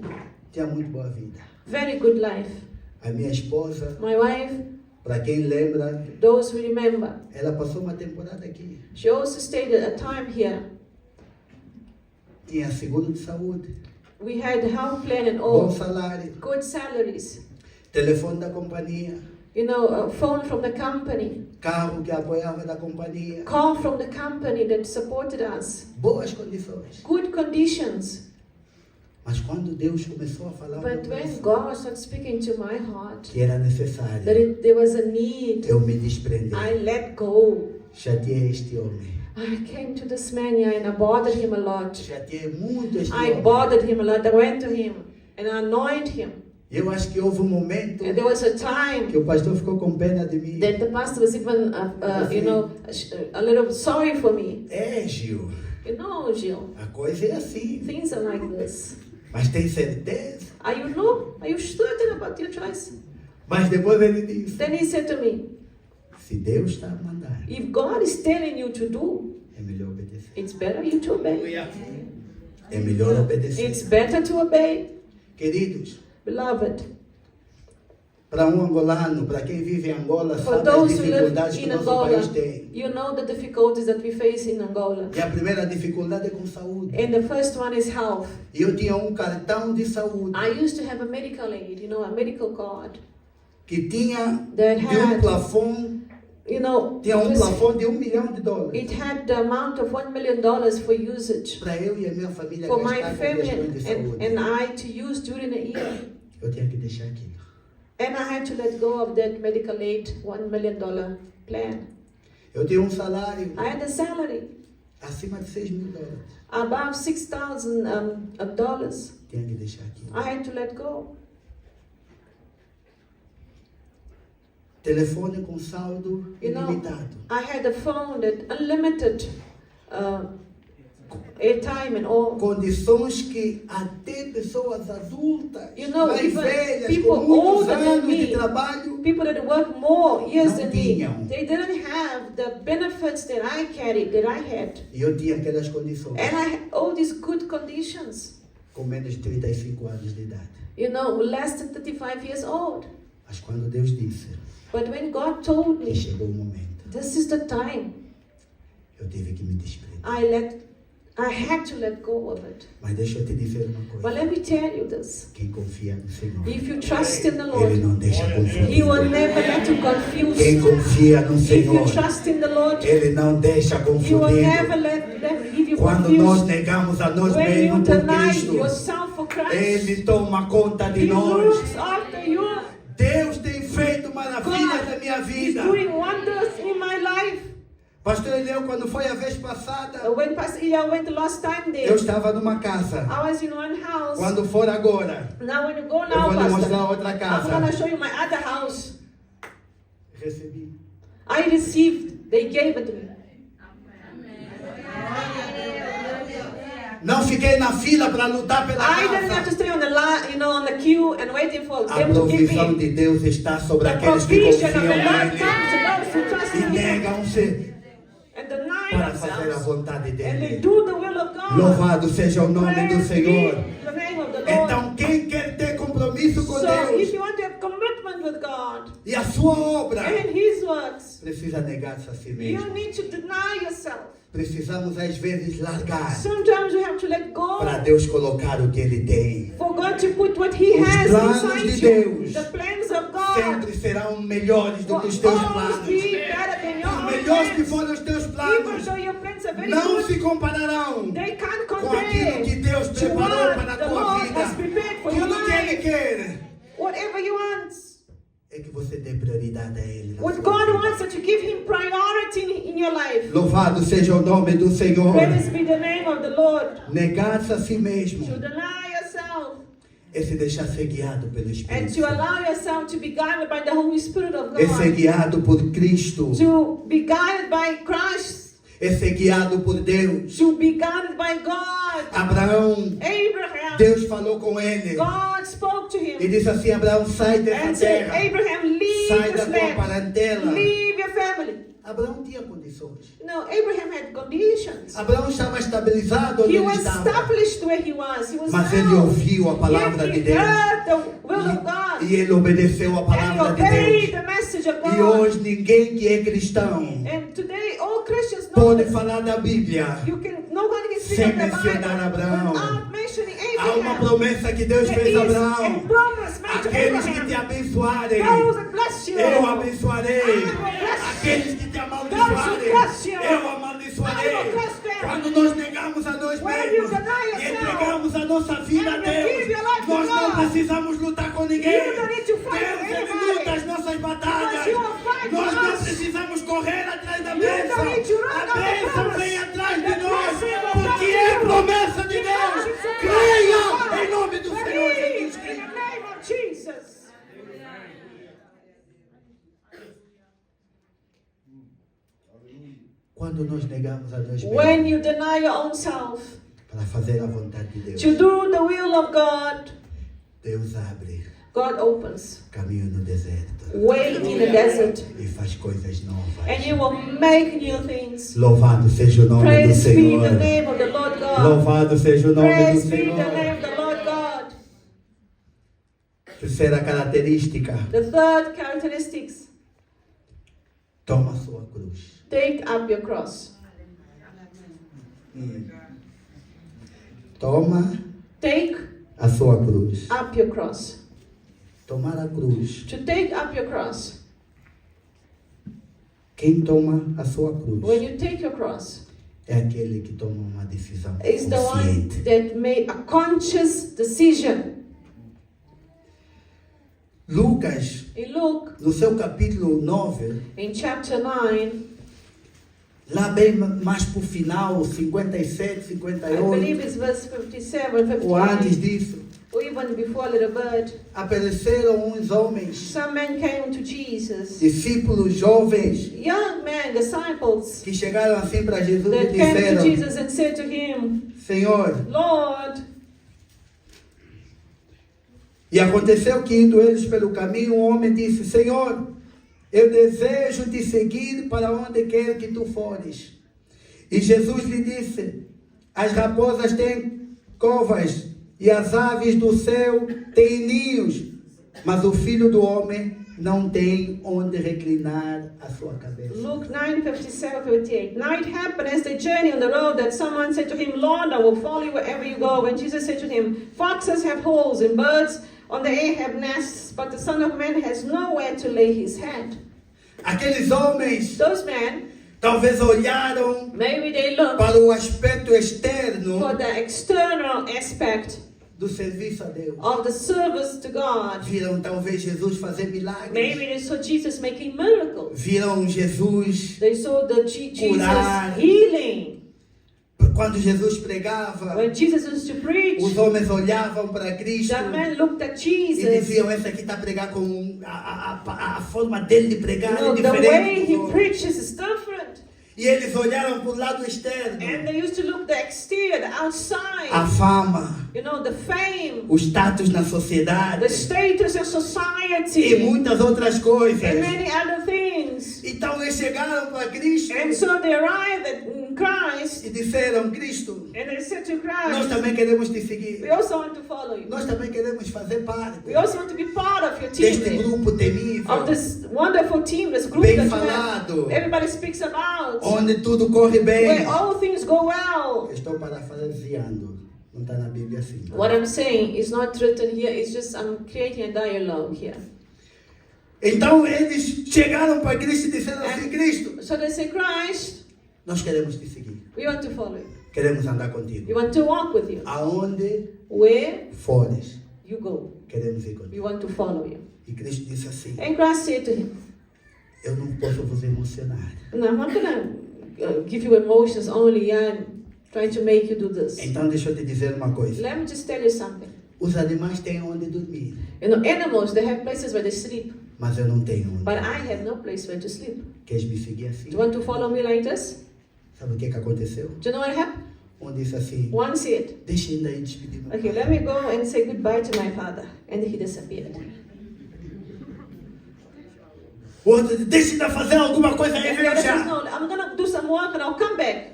tinha muito boa vida. Very good life. A minha esposa, My wife, para quem lembra, those who remember, ela passou uma temporada aqui. she also stayed a time here. Tinha seguro de saúde, We had health plan and bom all, salário, good salaries. telefone da companhia, You know, a phone from the company, carro que apoiava da companhia, car from the company that supported us, boas condições. good conditions. Mas quando Deus começou a falar But no when coração God started speaking to my heart que era necessário, there was a need, eu me desprendi. I let go. Chateei este homem. I came to this man here and I bothered him a lot. Chateei muito este I homem. bothered him a lot. I went to him and I annoyed him. Eu acho que houve um momento And there was a time que o pastor ficou com pena de mim. that the pastor was even, a little sorry for me. É, Gil, You know, Gil, a coisa é assim. things are like this. Mas tem certeza? Are you certain about your choice? Mas depois ele disse, Then he said to me, se Deus está a mandar, if God is telling you to do, é melhor obedecer. it's better you to obey. É melhor obedecer. It's better to obey. Queridos, Beloved, para um angolano, para quem vive em Angola, for sabe as those who live dificuldades que in nosso Angola, país tem. you know the difficulties that we face in Angola. E a primeira dificuldade é com saúde. And the first one is health. E eu tinha um cartão de saúde I used to have a medical aid, a medical card. que tinha That de had, plafond, tinha it was- plafond de $1 milhão. it had the amount of $1 million for usage Para eu e a minha família for my gastar com family questões de saúde. and I to use during a year. Eu tinha que deixar aquilo. And I had to let go of that medical aid $1 million plan. Eu tinha um salário I had a salary acima de $6 mil. above $6,000. Tinha que deixar aquilo. I had to let go. Telefone com saldo ilimitado. I had a phone that unlimited airtime and all. Condições que até pessoas adultas, mais even velhas, people com muitos older than anos de me, trabalho, people that work more years não than me, tinham. they didn't have the benefits that I carried, that I had. E eu tinha aquelas condições. And I had all these good conditions. com menos de 35 anos de idade. You know, less than 35 years old. Mas quando Deus disse, But when God told que me, chegou o momento, this is the time, eu tive que me despedir. I had to let go of it. Mas deixa eu te dizer uma But coisa. let me tell you this. Quem confia no Senhor, If you trust in the Ele Lord, não deixa confundir. He will never let you confuse. Quem confia no If you Senhor, trust in the Lord, Ele não deixa He will confundir. never let them give you Quando nós confused. negamos a nós When you mesmos por deny Cristo, yourself for Christ, Ele toma conta de He nós. looks after you. Deus tem feito maravilhas na minha He's vida. doing wonders in my life. Pastor Eliel, quando foi a vez passada, When Pastor Ilya went the last time there, eu estava numa casa. I was in one house. Quando for agora, Now when you go eu now, vou lhe Pastor, mostrar outra I'm going to casa. show you my other house. Recebi. I received, they gave it to me. Não fiquei na fila para lutar pela I didn't have to casa. stay on the line, on the queue and waiting for A them to give provisão me. de Deus está sobre The aqueles que provision of confiam the Lord nele comes to those who trust e in Him negam-se and deny para fazer a themselves. vontade And they dele. do the will of God. Louvado seja o nome do Praise Senhor. be the name of the Lord. Então, quem quer ter compromisso com So if Deus you want to have commitment with God e a sua obra, and His works, precisa negar-se a si you mesmo. need to deny yourself. Precisamos, às vezes, largar Sometimes you have to let go para Deus colocar o que Ele tem. for God to put what He Os has planos inside de you. Deus The plans of God Sempre serão melhores do will que os teus always planos. be better than your Os own melhores que plans. forem os teus Even planos though your plans are very não good, se compararão they can't com compare aquilo que Deus to preparou what para a the tua Lord vida. has prepared for your Tudo que Ele life. quer Whatever you want. é que você dê prioridade a Ele. na What sua God vida. wants is to give Him priority in your life. Louvado seja o nome do Senhor. Praise be the name of the Lord. Negar-se a si mesmo To deny yourself é se deixar ser guiado pelo and Espírito. to allow yourself to be guided by the Holy Spirit of É ser God. guiado por Cristo. To be guided by Christ. É ser guiado por Deus. To be guided by God. Abraão, Abraham. Deus falou com ele God spoke to e him disse assim: Abraão, sai and dessa said, terra, Abraham, leave sai da this tua land. parentela. Leave your family. Abraão tinha condições. No, Abraham had conditions. Abraão estava estabilizado onde He ele was estava. established where he was. He was Mas ele found. ouviu a palavra Yet de he Deus. heard the will of God. E ele obedeceu a And he palavra de obeyed Deus. the message of E God. hoje ninguém que é cristão And today all Christians know pode this. falar da Bíblia Nobody can speak sem of the mencionar Bible Abraão. without mentioning Há uma Abraham. promessa que Deus There fez is a a Abraão. promise made to Aqueles que te Abraham. abençoarem, Those that bless you. eu abençoarei. I will bless you. Aqueles que te Those who amaldiçoarem, bless you. eu I amaldiçoarei. will bless them. Quando nós negamos a nós When you mesmos deny e yourself entregamos a nossa vida a and you give your Deus, life to nós não God, precisamos lutar com ninguém. you don't need to fight Deus, with Ele anybody. luta as nossas batalhas. Because you will fight Nós for não us. precisamos correr atrás da You don't need to bênção. run A after bênção promise. vem atrás de The nós, blessing will porque come é to you. promessa de Deus. Because it's a Creia promise of God. em nome do Senhor Believe Jesus in Cristo. the name of Jesus. Quando nós negamos a nós When mesmos you deny your own self para fazer a vontade de Deus, to do the will of God, Deus abre God opens caminho no deserto way in the desert, e faz coisas novas. and He will make new things. Louvado seja o nome do Praise be Senhor. the name of the Lord God. Louvado seja o nome do Praise be the Senhor. name of the Lord God. Terceira característica, The third characteristics, toma a sua cruz. take up your cross. Toma Take a sua cruz. up your cross. Tomar a cruz. To take up your cross. Quem toma a sua cruz When you take your cross, é aquele que toma uma decisão is the one consciente. that made a conscious decision. Lucas, In Luke, no seu capítulo 9, in chapter 9, lá bem mais para o final, 57, I believe 58, it's verse 57, ou antes 58, disso, or even before a little bit, apareceram uns homens, some men came to Jesus, discípulos jovens, young men, disciples, que chegaram assim para Jesus e that came to disseram: Jesus and said to Him, Senhor, Lord, e aconteceu que indo eles pelo caminho, um homem disse: Senhor, eu desejo te seguir para onde quer que tu fores. E Jesus lhe disse: As raposas têm covas e as aves do céu têm ninhos, mas o Filho do Homem não tem onde reclinar a sua cabeça. Luke 9:57-58. Now it happened as they journeyed on the road that someone said to him, Lord, I will follow you wherever you go. And Jesus said to him, foxes have holes and birds on the air have nests, but the Son of Man has nowhere to lay his head. Aqueles homens Those men, talvez olharam maybe they looked para o aspecto externo for the external aspect do serviço a Deus. of the service to God. Viram talvez Jesus fazer milagres. Maybe they saw Jesus making miracles. Viram Jesus They saw the Jesus Curar. healing. quando Jesus pregava. When Jesus used to preach, Os homens olhavam para Cristo the men looked at e Jesus. diziam: esse aqui está a pregar com a forma dele de pregar é The way diferente. he dos outros." preaches is different. E eles olharam para o lado externo. And they used to look the exterior, the outside. A fama, You know, the fame, o status na sociedade the status of e society, muitas outras coisas. and many other things. Então eles chegaram para Cristo And so they arrived in Christ, e disseram: Cristo, and they said to nós Christ, também queremos te seguir. we also want to follow you. Nós também queremos fazer parte We also want to be part of your team, deste grupo temível, of this wonderful team, this group bem that falado, everybody speaks about, onde tudo corre bem. where all things go well. Estou parafraseando, não está na Bíblia assim. What I'm saying is not written here, it's just I'm creating a dialogue here. Então eles chegaram para Cristo e disseram assim: Cristo, So they say, Christ, nós queremos te seguir, we want to follow you. queremos andar We contigo. want to walk with you. Aonde Where fores, you go, queremos ir we contigo. want to follow you. E Cristo disse assim: And Christ said to him, eu não posso vos emocionar. no, I'm not going to give you emotions only. I'm trying to make you do this. Então deixa eu te dizer uma coisa. Let me just tell you something. Os animais têm onde dormir, You know, animals, they have places where they sleep, mas eu não tenho onde. but I have no place where to sleep. Queres me seguir assim? Do you want to follow me like this? Sabe o que aconteceu? Do you know what happened? Um disse assim: One said, deixa ainda aí despedir meu okay, pai. let me go and say goodbye to my father. And he disappeared. O outro disse: deixa ainda fazer alguma coisa aí, And the venho other says, já. no, I'm going to do some work and I'll come back.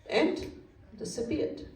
And disappeared.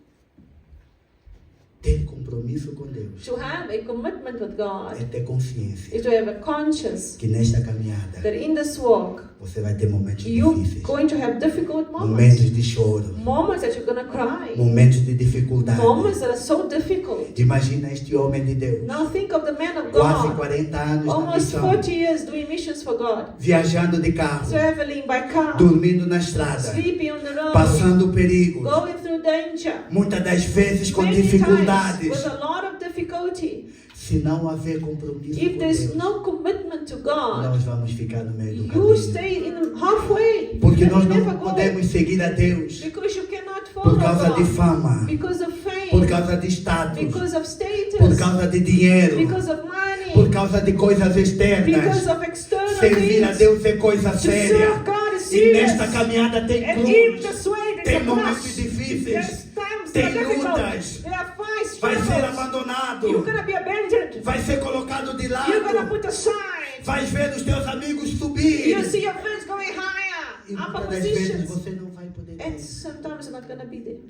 Ter compromisso com Deus To have a commitment with God é ter consciência is to have a conscience que nesta caminhada that in this walk, você vai ter momentos you're difíceis, going to have difficult moments. momentos de choro, Moments that you're going to cry. momentos de dificuldade. Moments that are so difficult. Imagina este homem de Deus, Now think of the man of quase God. 40 anos na Almost missão, 40 years doing missions for God. viajando de carro, Traveling by car. dormindo na estrada, Sleeping on the road. passando perigos, Going through danger. muitas das vezes com Many times dificuldades. with a lot of difficulty. Se não haver compromisso If com there's Deus, no commitment to God, nós vamos ficar no meio do you caminho. stay in halfway. Porque You nós never não go. podemos seguir a Deus Because you cannot follow por causa de God. fama, Because of fame. por causa de status, Because of status. por causa de dinheiro, Because of money. por causa de coisas Because externas. of external Servir a things. Deus é coisa To séria. serve God is E serious. nesta caminhada tem And in cruz, this way, there's tem a momentos cross. difíceis, There's times tem that are difficult. lutas, There are fights, vai ser struggles. abandonado, You're going to be abandoned. vai ser colocado de You're going to lado, put aside. vai ver os teus amigos subir. You see your friends going higher. E Upper muitas das vezes positions. você não vai poder And ter. sometimes you're not going to be there.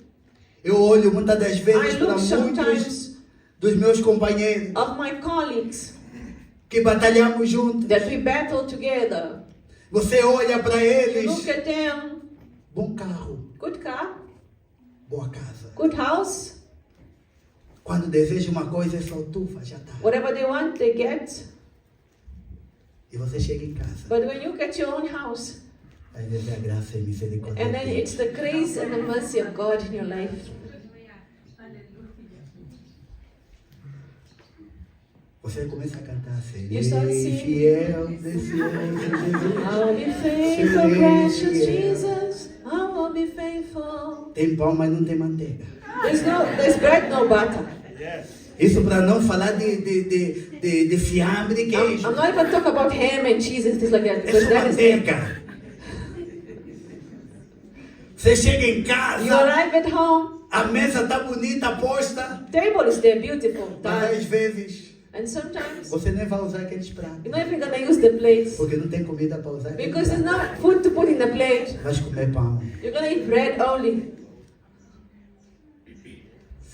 Eu olho muitas das vezes I para look muitos sometimes dos meus companheiros of my colleagues que batalhamos juntos. that we battle together. Você olha para You eles, look at them, bom carro, good car, boa casa. good house, Quando deseja uma coisa, é só tufa, já tá. whatever they want, they get. E você chega em casa, But when you get your own house, às vezes é a graça e misericórdia and de then Deus. it's the grace and the mercy of God in your life. Você começa a cantar, You start serei singing. fiel, desejoso Jesus. I'll be faithful, precious Jesus. I will be faithful. Tem pão, mas não tem manteiga. There's bread, no butter. Isso para não falar de fiambre e queijo. I'm not even talking about ham and cheese and things like that, É because só that is ham. manteiga. Você chega em You casa, arrive at home, a mesa tá bonita, posta, table is there, beautiful, mas done. às vezes And sometimes você nem vai usar aqueles pratos. you're not even gonna use the plates Porque não tem comida para usar. aquele because there's prato. not food to put in the plate. Vais comer pão. You're gonna eat bread only.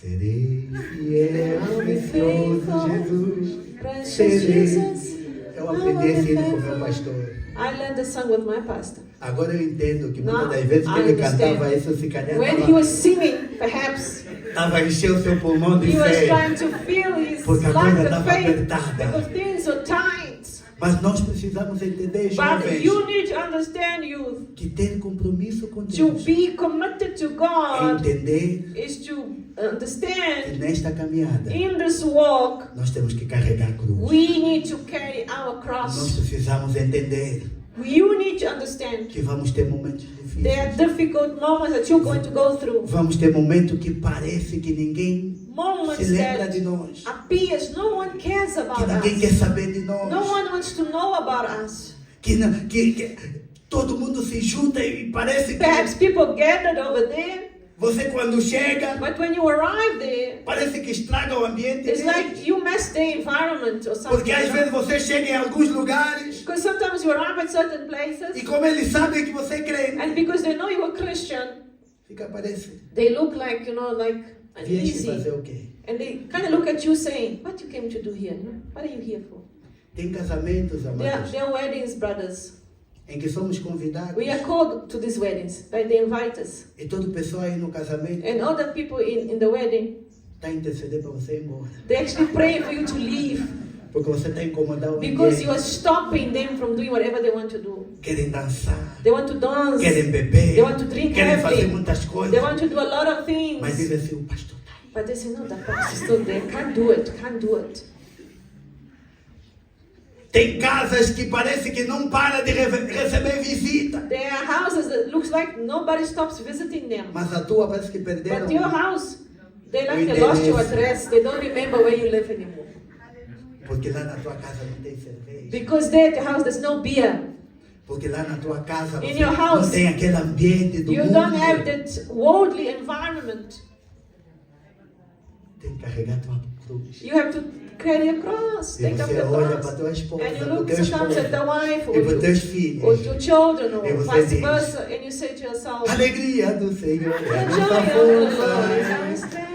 Serei fiel, precioso Jesus. Precious Serei. Jesus. Eu aprendi esse hino com meu pastor. I learned the song with my pastor. Agora eu entendo que Now, muitas das vezes que I ele understand. cantava isso, se calhar When he was singing, perhaps estava a encher o seu pulmão de he was fé. trying to feel his Porque a life coisa of estava faith apertada. because things were tight. Mas nós precisamos entender, But jovens, you need to understand, youth, que ter compromisso com to Deus be committed to é God entender is to que understand nesta caminhada in this walk nós temos que carregar a cruz. we need to carry our Nós cross. precisamos entender You need to understand que vamos ter momentos there are difíceis. difficult moments that you're going to go through. Vamos ter momentos que parece que ninguém se Moments lembra that de nós. appears no one cares Que about ninguém quer us. saber de nós. No one wants to know about us. Que todo mundo se junta e parece Perhaps que people gathered over there, você quando chega, but when you arrive there, parece que estraga o ambiente. it's like you mess the environment or something. Porque às vezes você chega em alguns lugares Because sometimes you arrive at certain places, e como eles sabem que você é crente, and because they know you're a Christian, fica parece. they look like, like Vieste fazer uneasy. o quê? And they kind of look at you saying, what you came to do here? What are you here for? Tem casamentos, amados, They're weddings, brothers. em que somos convidados. We are called to these weddings. Like they invite us. E toda pessoa aí no casamento And other people in the wedding, está intercedendo para você ir embora. they actually pray for you to leave Porque você está incomodando because you ninguém. are stopping them from doing whatever they want to do. Querem dançar, They want to dance. querem beber, They want to drink querem fazer heavily. muitas coisas. They want to do a lot of things. Mas diz assim, o pastor está aí. But they say, no, the pastor's still there. Can't do it. Can't do it. Tem casas que parece que não para de receber visita. There are houses that looks like nobody stops visiting them. Mas a tua parece que perderam. But your house, they lost your endereço. address. They don't remember where you live anymore. Porque lá na tua casa não tem cerveja. Because there at your house there's no beer. Porque lá na tua casa In você your house, não tem aquele ambiente do You mundo. don't have that worldly environment. Tem que carregar tua cruz. You have to carry a cross. E Take up você the olha cross. para tua esposa, And you para o look teu sometimes at the esposo wife e para os teus or filhos. your children or E você vice diz, versa. And you say to yourself, alegria do Senhor é a the joy nossa of the Lord is força. our strength.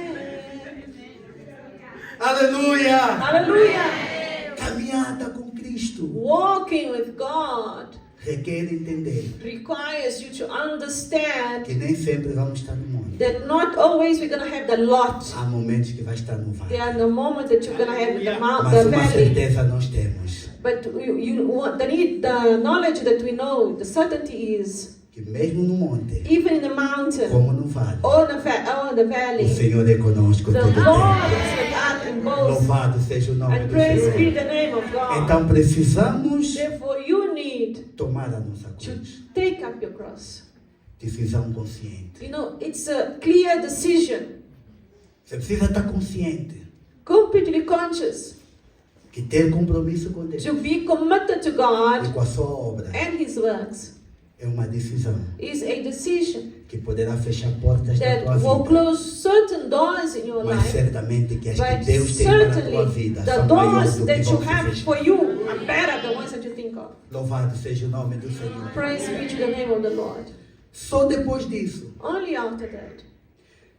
Aleluia! Hallelujah. Caminhada com Cristo Walking with God requer entender requires you to understand que nem sempre vamos estar no mundo. that not always we're going to have the lot. Há momentos que vai estar no There vale. are the moments that you're going to have the, Mas the uma valley. certeza nós temos, But you want the knowledge that we know, the certainty is, que mesmo no monte, even in the mountain como no vale, or the o valley, Senhor é conosco the todo o Lord tempo. is with us in both. Louvado seja o nome And do praise be Senhor. the name of God. Então precisamos Therefore, you need tomar a nossa to cruz. take up your cross. Decisão consciente. You know, it's a clear decision, Você precisa estar consciente completely conscious, que ter compromisso com Deus to be committed to e God com a sua obra and His works é uma decisão is a decision que poderá fechar portas da that tua will vida. close certain doors in your Mas life. certamente que as que But Deus tem para a tua certainly, vida the são maiores doors do que that you vão se have fechar. for you are better than ones that you think of. Louvado seja o nome do Senhor. Praise be to the name of the Lord. Só depois disso, Only after that,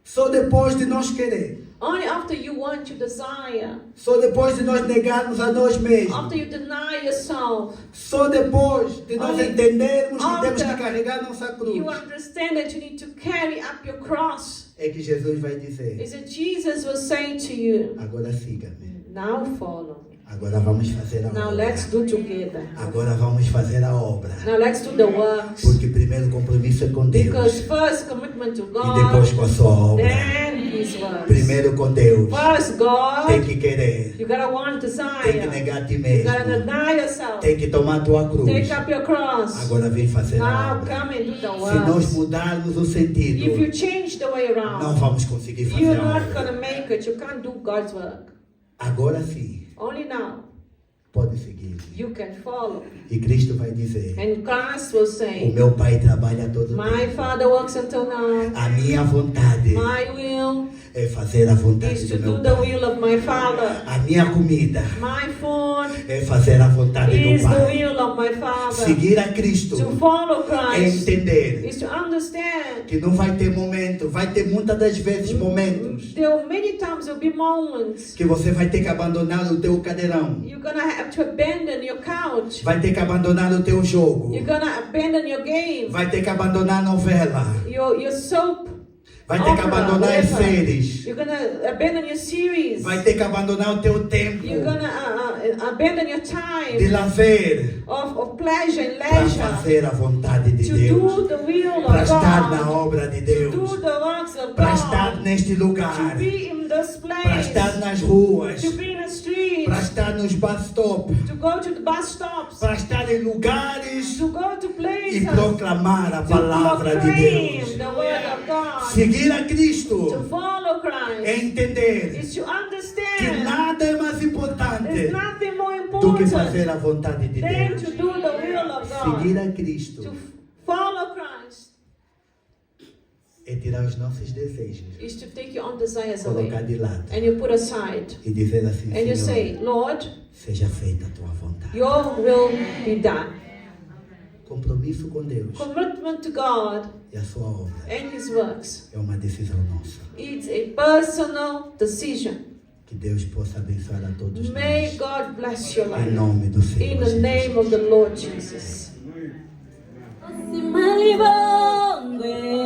só depois de nós querer, only after you want, you desire, só depois de nós negarmos a nós mesmos, after you deny yourself, só depois de nós Only entendermos que after temos que carregar nossa cruz, you understand that you need to carry up your cross. é que Jesus vai dizer: Is that Jesus will say to you, agora siga-me, now follow me. agora vamos fazer a Now obra, let's do together. agora vamos fazer a obra, Now let's do the works. porque primeiro o compromisso é com Deus Because first commitment to e depois God, com a sua obra. then His works. Primeiro com Deus, First tem God, que querer, you gotta want tem que desire. negar a ti You mesmo, gotta deny yourself. tem que tomar a tua cruz. Take up your cross. Agora vem fazer a Now obra. come and do the Se nós works. mudarmos o If sentido, you change the way não around, vamos conseguir fazer you're a not obra. gonna make it. You can't do God's work. Agora sim, Only now pode seguir. you can follow. E Cristo vai dizer: And Christ will o say, meu Pai trabalha todo o my tempo. Father works until now. A minha vontade My will é fazer a vontade is to do do meu the Pai. will of my Father. A minha comida My food é fazer a vontade is do the Pai. will of my Father. Seguir a Cristo To follow é Christ entender is to understand. que não vai ter momento, vai ter muitas das vezes momentos Many times there will be moments que você vai ter que abandonar o teu cadeirão, you're gonna have to abandon your couch. vai ter que abandonar o teu jogo, You're gonna abandon your game, vai ter que abandonar a novela, your soap. vai ter que opera, abandonar as whatever. séries, You're gonna abandon your series. vai ter que abandonar o teu tempo You're gonna abandon your de time lazer of pleasure and para leisure fazer a vontade de to Deus, do the will para of estar na God, obra de to Deus, do the works of para estar God, neste to lugar, be in this para estar place, nas ruas, to be in the streets, para estar nos bus stop, to go to the bus stops, para estar em lugares to go to e places, proclamar a to palavra de proclaim Deus. the word of God. Seguir a Cristo To follow é Christ entender is to que understand nada é mais importante there's nothing more do que fazer important a vontade de than Deus. to do the will of Seguir God. a Cristo To follow Christ é tirar os nossos desejos, is to take your own desires colocar away de lado and you put aside e dizer assim, and you say, Senhor, Lord, seja feita a tua vontade. your will be done. Compromisso com Deus Commitment to God e a sua obra and His works. é uma decisão nossa. It's a personal decision. Que Deus possa abençoar a todos May nós. God bless your Em life. nome do Senhor In the Jesus. name of the Lord Jesus. Malibongwe.